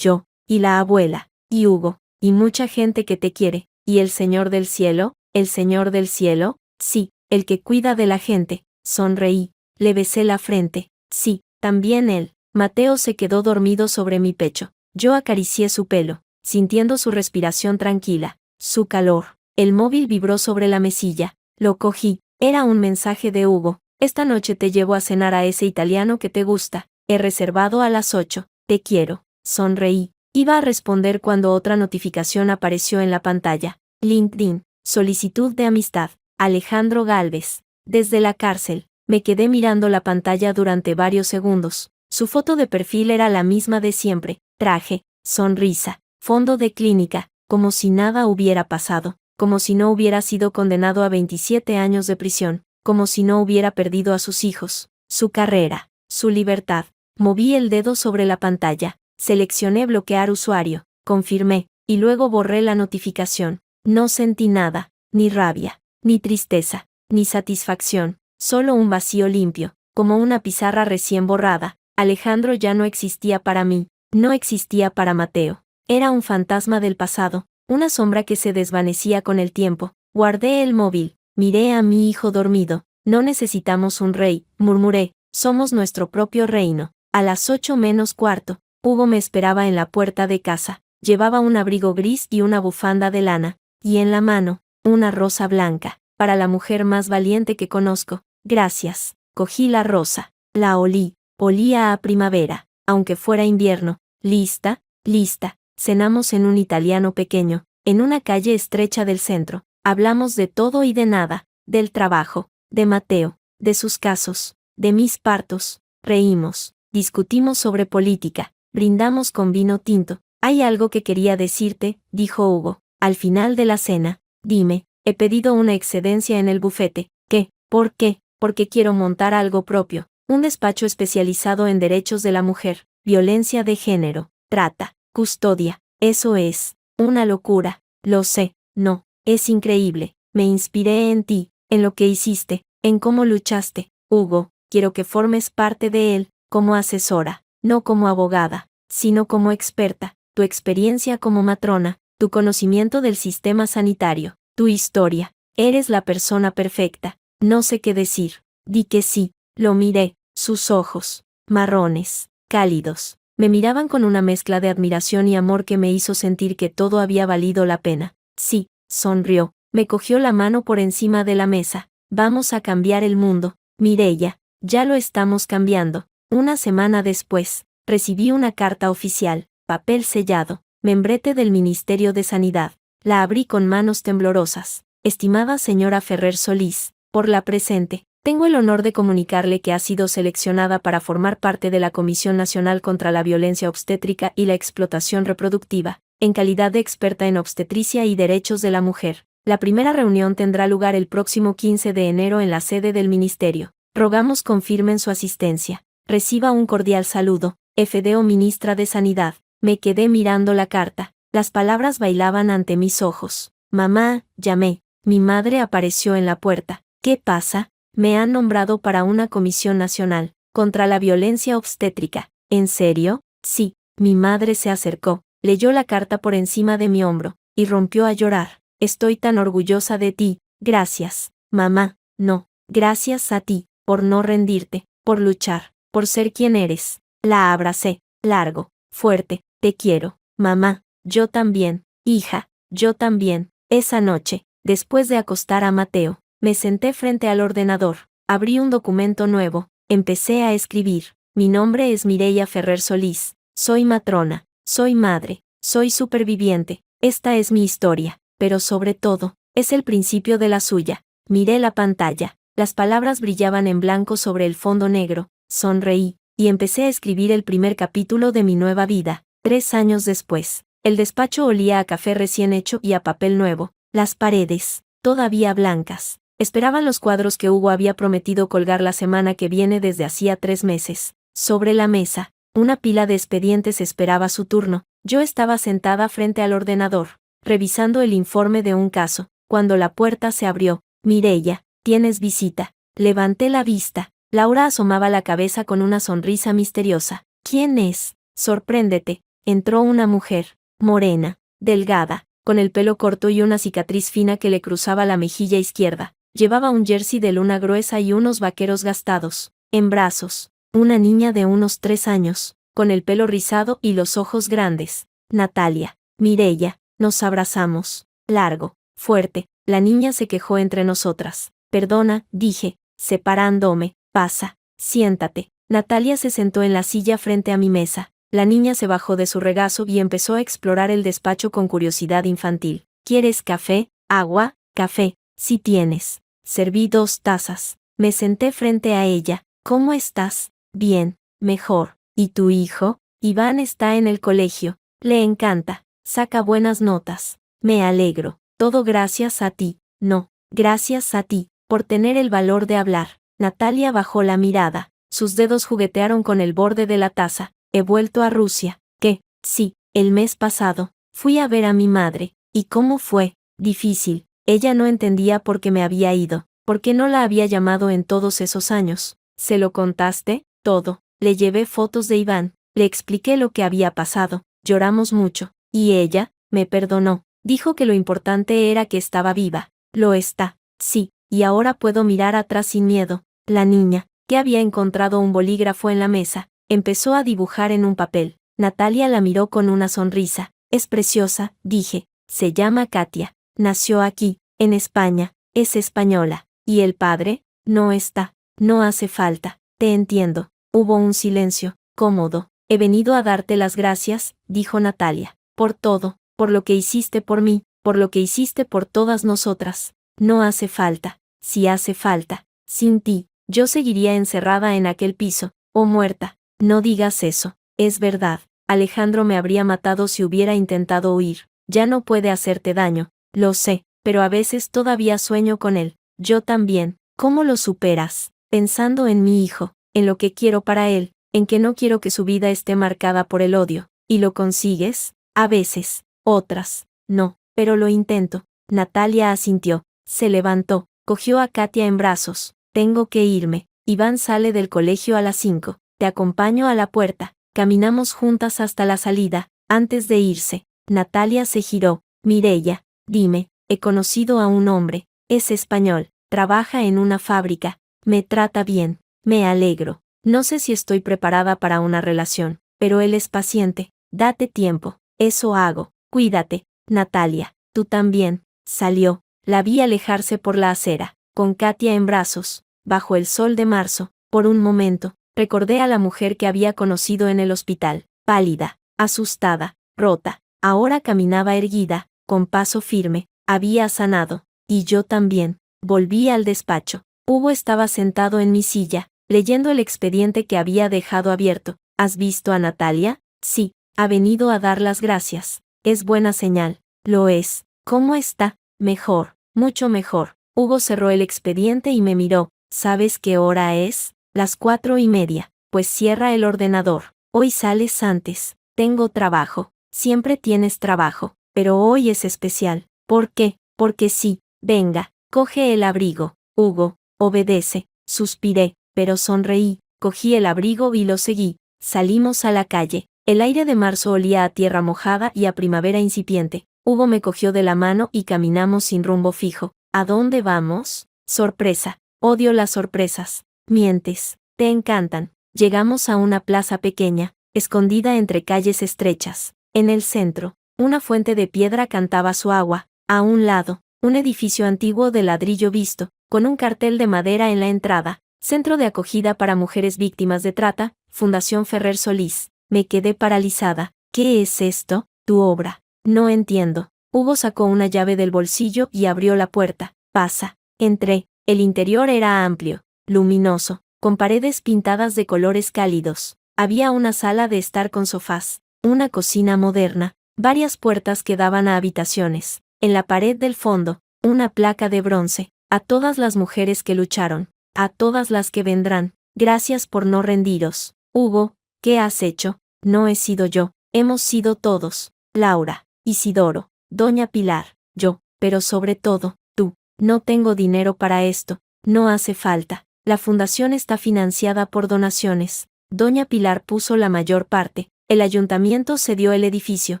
y la abuela, y Hugo, y mucha gente que te quiere. ¿Y el Señor del cielo? ¿El Señor del cielo? Sí, el que cuida de la gente. Sonreí. Le besé la frente. Sí, también él. Mateo se quedó dormido sobre mi pecho. Yo acaricié su pelo, sintiendo su respiración tranquila, su calor. El móvil vibró sobre la mesilla. Lo cogí. Era un mensaje de Hugo. Esta noche te llevo a cenar a ese italiano que te gusta. He reservado a las 8. Te quiero. Sonreí. Iba a responder cuando otra notificación apareció en la pantalla. LinkedIn. Solicitud de amistad. Alejandro Gálvez. Desde la cárcel, me quedé mirando la pantalla durante varios segundos. Su foto de perfil era la misma de siempre, traje, sonrisa, fondo de clínica, como si nada hubiera pasado, como si no hubiera sido condenado a 27 años de prisión, como si no hubiera perdido a sus hijos, su carrera, su libertad. Moví el dedo sobre la pantalla, seleccioné bloquear usuario, confirmé, y luego borré la notificación. No sentí nada, ni rabia, ni tristeza, ni satisfacción, solo un vacío limpio, como una pizarra recién borrada. Alejandro ya no existía para mí, no existía para Mateo. Era un fantasma del pasado, una sombra que se desvanecía con el tiempo. Guardé el móvil, miré a mi hijo dormido. No necesitamos un rey, murmuré, somos nuestro propio reino. A las 8:45, Hugo me esperaba en la puerta de casa. Llevaba un abrigo gris y una bufanda de lana, y en la mano, una rosa blanca, para la mujer más valiente que conozco. Gracias. Cogí la rosa, la olí, olía a primavera, aunque fuera invierno. Lista, lista. Cenamos en un italiano pequeño, en una calle estrecha del centro. Hablamos de todo y de nada, del trabajo, de Mateo, de sus casos, de mis partos. Reímos, discutimos sobre política, brindamos con vino tinto. Hay algo que quería decirte, dijo Hugo, al final de la cena. Dime, he pedido una excedencia en el bufete. ¿Qué? ¿Por qué? Porque quiero montar algo propio, un despacho especializado en derechos de la mujer, violencia de género, trata, custodia. Eso es una locura. Lo sé, no, es increíble. Me inspiré en ti, en lo que hiciste, en cómo luchaste. Hugo, quiero que formes parte de él, como asesora, no como abogada, sino como experta. Tu experiencia como matrona, tu conocimiento del sistema sanitario, tu historia. Eres la persona perfecta. No sé qué decir. Di que sí. Lo miré. Sus ojos, marrones, cálidos, me miraban con una mezcla de admiración y amor que me hizo sentir que todo había valido la pena. Sí, sonrió. Me cogió la mano por encima de la mesa. Vamos a cambiar el mundo, Mireia. Ya lo estamos cambiando. Una semana después, recibí una carta oficial, papel sellado, membrete del Ministerio de Sanidad. La abrí con manos temblorosas. Estimada señora Ferrer Solís, por la presente, tengo el honor de comunicarle que ha sido seleccionada para formar parte de la Comisión Nacional contra la Violencia Obstétrica y la Explotación Reproductiva, en calidad de experta en obstetricia y derechos de la mujer. La primera reunión tendrá lugar el próximo 15 de enero en la sede del Ministerio. Rogamos confirmen su asistencia. Reciba un cordial saludo, FDO Ministra de Sanidad. Me quedé mirando la carta. Las palabras bailaban ante mis ojos. Mamá, llamé. Mi madre apareció en la puerta. ¿Qué pasa? Me han nombrado para una comisión nacional, contra la violencia obstétrica. ¿En serio? Sí. Mi madre se acercó, leyó la carta por encima de mi hombro, y rompió a llorar. Estoy tan orgullosa de ti. Gracias, mamá. No, gracias a ti, por no rendirte, por luchar, por ser quien eres. La abracé, largo, fuerte. Te quiero, mamá. Yo también, hija, yo también. Esa noche, después de acostar a Mateo, me senté frente al ordenador, abrí un documento nuevo, empecé a escribir. Mi nombre es Mireia Ferrer Solís, soy matrona, soy madre, soy superviviente. Esta es mi historia, pero sobre todo, es el principio de la suya. Miré la pantalla, las palabras brillaban en blanco sobre el fondo negro, sonreí, y empecé a escribir el primer capítulo de mi nueva vida. 3 años después, el despacho olía a café recién hecho y a papel nuevo. Las paredes, todavía blancas, esperaban los cuadros que Hugo había prometido colgar la semana que viene desde hacía 3 meses. Sobre la mesa, una pila de expedientes esperaba su turno. Yo estaba sentada frente al ordenador, revisando el informe de un caso, cuando la puerta se abrió. Mireia, tienes visita. Levanté la vista. Laura asomaba la cabeza con una sonrisa misteriosa. ¿Quién es? Sorpréndete. Entró una mujer, morena, delgada, con el pelo corto y una cicatriz fina que le cruzaba la mejilla izquierda. Llevaba un jersey de luna gruesa y unos vaqueros gastados. En brazos, una niña de unos 3 años, con el pelo rizado y los ojos grandes. Natalia, Mireia, nos abrazamos. Largo, fuerte, la niña se quejó entre nosotras. Perdona, dije, separándome. Pasa, siéntate. Natalia se sentó en la silla frente a mi mesa. La niña se bajó de su regazo y empezó a explorar el despacho con curiosidad infantil. ¿Quieres café? ¿Agua? Café. Sí tienes. Serví 2 tazas. Me senté frente a ella. ¿Cómo estás? Bien, mejor. ¿Y tu hijo? Iván está en el colegio. Le encanta. Saca buenas notas. Me alegro. Todo gracias a ti. No, gracias a ti, por tener el valor de hablar. Natalia bajó la mirada. Sus dedos juguetearon con el borde de la taza. He vuelto a Rusia. ¿Qué? Sí, el mes pasado. Fui a ver a mi madre. ¿Y cómo fue? Difícil. Ella no entendía por qué me había ido, por qué no la había llamado en todos esos años. ¿Se lo contaste? Todo. Le llevé fotos de Iván, le expliqué lo que había pasado, lloramos mucho, y ella, me perdonó, dijo que lo importante era que estaba viva. Lo está, sí, y ahora puedo mirar atrás sin miedo. La niña, que había encontrado un bolígrafo en la mesa, empezó a dibujar en un papel. Natalia la miró con una sonrisa. Es preciosa, dije, se llama Katia. Nació aquí, en España, es española. ¿Y el padre? No está. No hace falta. Te entiendo. Hubo un silencio, cómodo. He venido a darte las gracias, dijo Natalia, por todo, por lo que hiciste por mí, por lo que hiciste por todas nosotras. No hace falta. Si hace falta. Sin ti, yo seguiría encerrada en aquel piso, o muerta. No digas eso. Es verdad. Alejandro me habría matado si hubiera intentado huir. Ya no puede hacerte daño. Lo sé, pero a veces todavía sueño con él. Yo también. ¿Cómo lo superas? Pensando en mi hijo, en lo que quiero para él, en que no quiero que su vida esté marcada por el odio. ¿Y lo consigues? A veces. Otras. No, pero lo intento. Natalia asintió. Se levantó, cogió a Katia en brazos. Tengo que irme. Iván sale del colegio a las 5. Te acompaño a la puerta. Caminamos juntas hasta la salida. Antes de irse, Natalia se giró. Mireia, dime, he conocido a un hombre. Es español. Trabaja en una fábrica. Me trata bien. Me alegro. No sé si estoy preparada para una relación, pero él es paciente. Date tiempo. Eso hago. Cuídate, Natalia. Tú también. Salió. La vi alejarse por la acera, con Katia en brazos, bajo el sol de marzo. Por un momento, recordé a la mujer que había conocido en el hospital, pálida, asustada, rota. Ahora caminaba erguida, con paso firme. Había sanado. Y yo también. Volví al despacho. Hugo estaba sentado en mi silla, leyendo el expediente que había dejado abierto. ¿Has visto a Natalia? Sí, ha venido a dar las gracias. Es buena señal. Lo es. ¿Cómo está? Mejor, mucho mejor. Hugo cerró el expediente y me miró. ¿Sabes qué hora es? Las 4:30. Pues cierra el ordenador. Hoy sales antes. Tengo trabajo. Siempre tienes trabajo, pero hoy es especial. ¿Por qué? Porque sí. Venga, coge el abrigo. Hugo, obedece. Suspiré, pero sonreí. Cogí el abrigo y lo seguí. Salimos a la calle. El aire de marzo olía a tierra mojada y a primavera incipiente. Hugo me cogió de la mano y caminamos sin rumbo fijo. ¿A dónde vamos? Sorpresa. Odio las sorpresas. Mientes. Te encantan. Llegamos a una plaza pequeña, escondida entre calles estrechas. En el centro, una fuente de piedra cantaba su agua. A un lado, un edificio antiguo de ladrillo visto, con un cartel de madera en la entrada. Centro de acogida para mujeres víctimas de trata, Fundación Ferrer Solís. Me quedé paralizada. ¿Qué es esto? Tu obra. No entiendo. Hugo sacó una llave del bolsillo y abrió la puerta. Pasa. Entré. El interior era amplio, luminoso, con paredes pintadas de colores cálidos. Había una sala de estar con sofás, una cocina moderna, varias puertas que daban a habitaciones. En la pared del fondo, una placa de bronce. A todas las mujeres que lucharon, a todas las que vendrán, gracias por no rendiros. Hugo, ¿qué has hecho? No he sido yo, hemos sido todos. Laura, Isidoro, Doña Pilar, yo, pero sobre todo, tú. No tengo dinero para esto, no hace falta. La fundación está financiada por donaciones. Doña Pilar puso la mayor parte. El ayuntamiento cedió el edificio.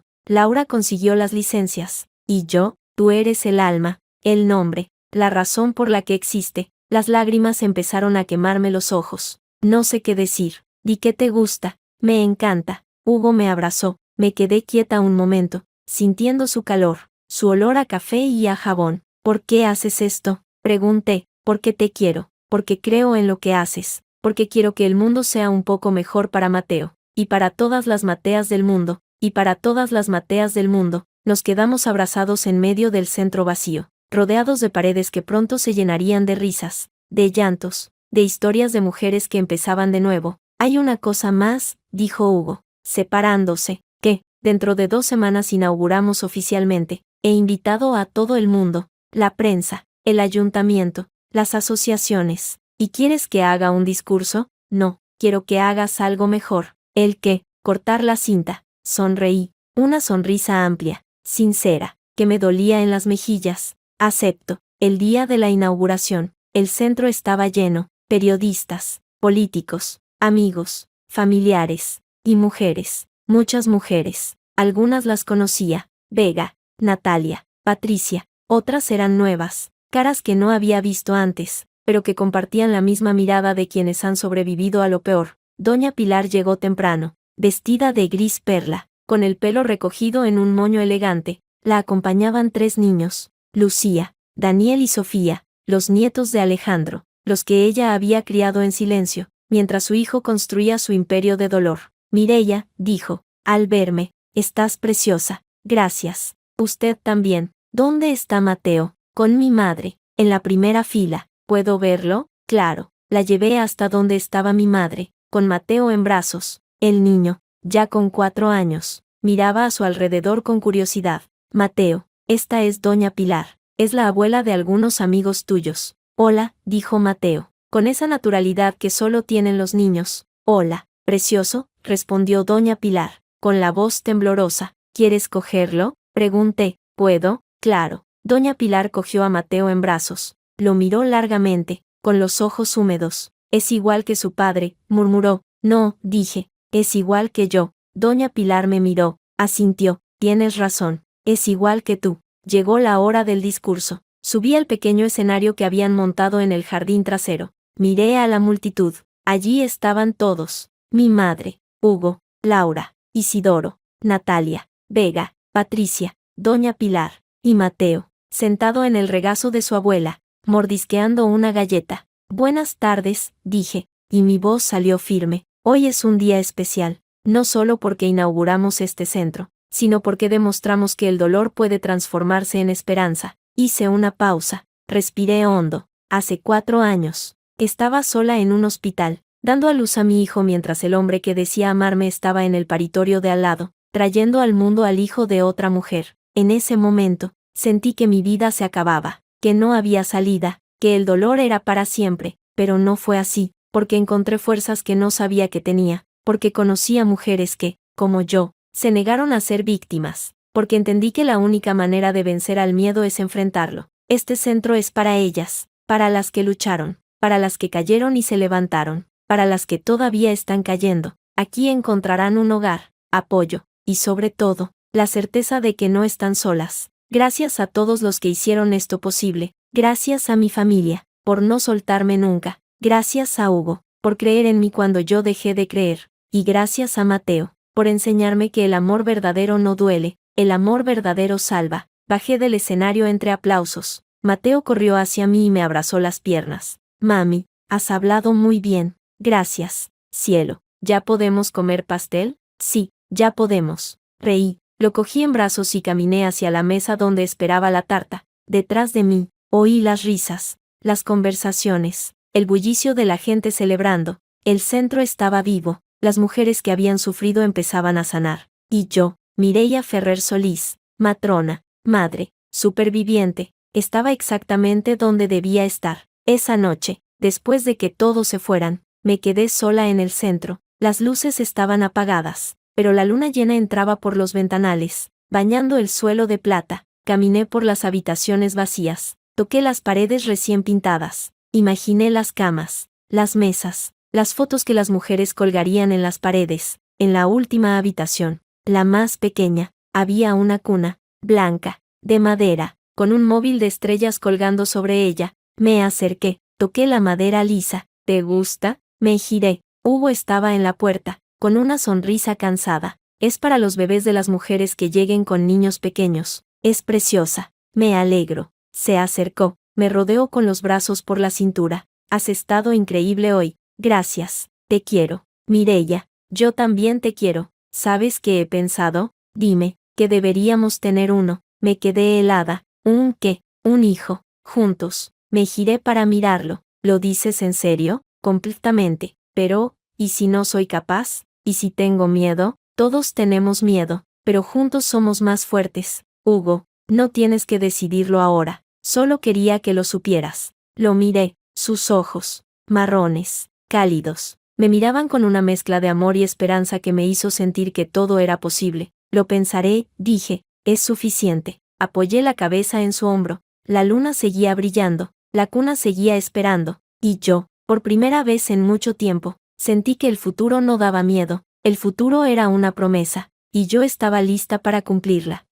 Laura consiguió las licencias. Y yo, tú eres el alma, el nombre, la razón por la que existe. Las lágrimas empezaron a quemarme los ojos. No sé qué decir. Di que te gusta. Me encanta. Hugo me abrazó. Me quedé quieta un momento, sintiendo su calor, su olor a café y a jabón. ¿Por qué haces esto? Pregunté. Porque te quiero, porque creo en lo que haces, porque quiero que el mundo sea un poco mejor para Mateo, y para todas las Mateas del mundo, y para todas las Mateas del mundo. Nos quedamos abrazados en medio del centro vacío, rodeados de paredes que pronto se llenarían de risas. de llantos, de historias de mujeres que empezaban de nuevo. Hay una cosa más, dijo Hugo, separándose, que, dentro de 2 semanas inauguramos oficialmente. He invitado a todo el mundo, la prensa, el ayuntamiento, las asociaciones. ¿Y quieres que haga un discurso? No, quiero que hagas algo mejor. El que, cortar la cinta. Sonreí. Una sonrisa amplia, sincera, que me dolía en las mejillas. Acepto. El día de la inauguración, el centro estaba lleno, periodistas, políticos, amigos, familiares, y mujeres, muchas mujeres. Algunas las conocía, Vega, Natalia, Patricia, otras eran nuevas, caras que no había visto antes, pero que compartían la misma mirada de quienes han sobrevivido a lo peor. Doña Pilar llegó temprano, vestida de gris perla, con el pelo recogido en un moño elegante. La acompañaban 3 niños, Lucía, Daniel y Sofía, los nietos de Alejandro, los que ella había criado en silencio, mientras su hijo construía su imperio de dolor. Mireia, dijo, al verme, estás preciosa. Gracias. Usted también. ¿Dónde está Mateo? Con mi madre, en la primera fila. ¿Puedo verlo? Claro. La llevé hasta donde estaba mi madre, con Mateo en brazos. El niño, ya con 4 años, miraba a su alrededor con curiosidad. Mateo, esta es Doña Pilar. Es la abuela de algunos amigos tuyos. Hola, dijo Mateo, con esa naturalidad que solo tienen los niños. Hola, precioso, respondió Doña Pilar, con la voz temblorosa. ¿Quieres cogerlo? Pregunté. ¿Puedo? Claro. Doña Pilar cogió a Mateo en brazos. Lo miró largamente, con los ojos húmedos. Es igual que su padre, murmuró. No, dije, es igual que yo. Doña Pilar me miró, asintió. Tienes razón, es igual que tú. Llegó la hora del discurso. Subí al pequeño escenario que habían montado en el jardín trasero. Miré a la multitud. Allí estaban todos. Mi madre, Hugo, Laura, Isidoro, Natalia, Vega, Patricia, Doña Pilar, y Mateo, sentado en el regazo de su abuela, mordisqueando una galleta. Buenas tardes, dije, y mi voz salió firme. Hoy es un día especial, no solo porque inauguramos este centro, sino porque demostramos que el dolor puede transformarse en esperanza. Hice una pausa, respiré hondo. Hace 4 años, estaba sola en un hospital, dando a luz a mi hijo mientras el hombre que decía amarme estaba en el paritorio de al lado, trayendo al mundo al hijo de otra mujer. En ese momento, sentí que mi vida se acababa, que no había salida, que el dolor era para siempre, pero no fue así, porque encontré fuerzas que no sabía que tenía, porque conocí a mujeres que, como yo, se negaron a ser víctimas, porque entendí que la única manera de vencer al miedo es enfrentarlo. Este centro es para ellas, para las que lucharon, para las que cayeron y se levantaron, para las que todavía están cayendo. Aquí encontrarán un hogar, apoyo, y sobre todo, la certeza de que no están solas. Gracias a todos los que hicieron esto posible, gracias a mi familia, por no soltarme nunca, gracias a Hugo, por creer en mí cuando yo dejé de creer, y gracias a Mateo, por enseñarme que el amor verdadero no duele, el amor verdadero salva. Bajé del escenario entre aplausos. Mateo corrió hacia mí y me abrazó las piernas. Mami, has hablado muy bien. Gracias, cielo. ¿Ya podemos comer pastel? Sí, ya podemos. Reí, lo cogí en brazos y caminé hacia la mesa donde esperaba la tarta. Detrás de mí, oí las risas, las conversaciones, el bullicio de la gente celebrando. El centro estaba vivo, las mujeres que habían sufrido empezaban a sanar. Y yo, Mireia Ferrer Solís, matrona, madre, superviviente, estaba exactamente donde debía estar. Esa noche, después de que todos se fueran, me quedé sola en el centro. Las luces estaban apagadas, pero la luna llena entraba por los ventanales, bañando el suelo de plata. Caminé por las habitaciones vacías, toqué las paredes recién pintadas, imaginé las camas, las mesas, las fotos que las mujeres colgarían en las paredes. En la última habitación, la más pequeña, había una cuna, blanca, de madera, con un móvil de estrellas colgando sobre ella. Me acerqué, toqué la madera lisa. ¿Te gusta? Me giré. Hugo estaba en la puerta, con una sonrisa cansada. Es para los bebés de las mujeres que lleguen con niños pequeños. Es preciosa. Me alegro. Se acercó, me rodeó con los brazos por la cintura. Has estado increíble hoy. Gracias. Te quiero. Mireia, yo también te quiero. ¿Sabes qué he pensado? Dime, que deberíamos tener uno. Me quedé helada. ¿Un qué? Un hijo. Juntos. Me giré para mirarlo. ¿Lo dices en serio? Completamente. Pero, ¿y si no soy capaz? ¿Y si tengo miedo? Todos tenemos miedo, pero juntos somos más fuertes. Hugo, no tienes que decidirlo ahora. Solo quería que lo supieras. Lo miré, sus ojos, marrones, cálidos, me miraban con una mezcla de amor y esperanza que me hizo sentir que todo era posible. Lo pensaré, dije, es suficiente. Apoyé la cabeza en su hombro. La luna seguía brillando, la cuna seguía esperando, y yo, por primera vez en mucho tiempo, sentí que el futuro no daba miedo. El futuro era una promesa, y yo estaba lista para cumplirla.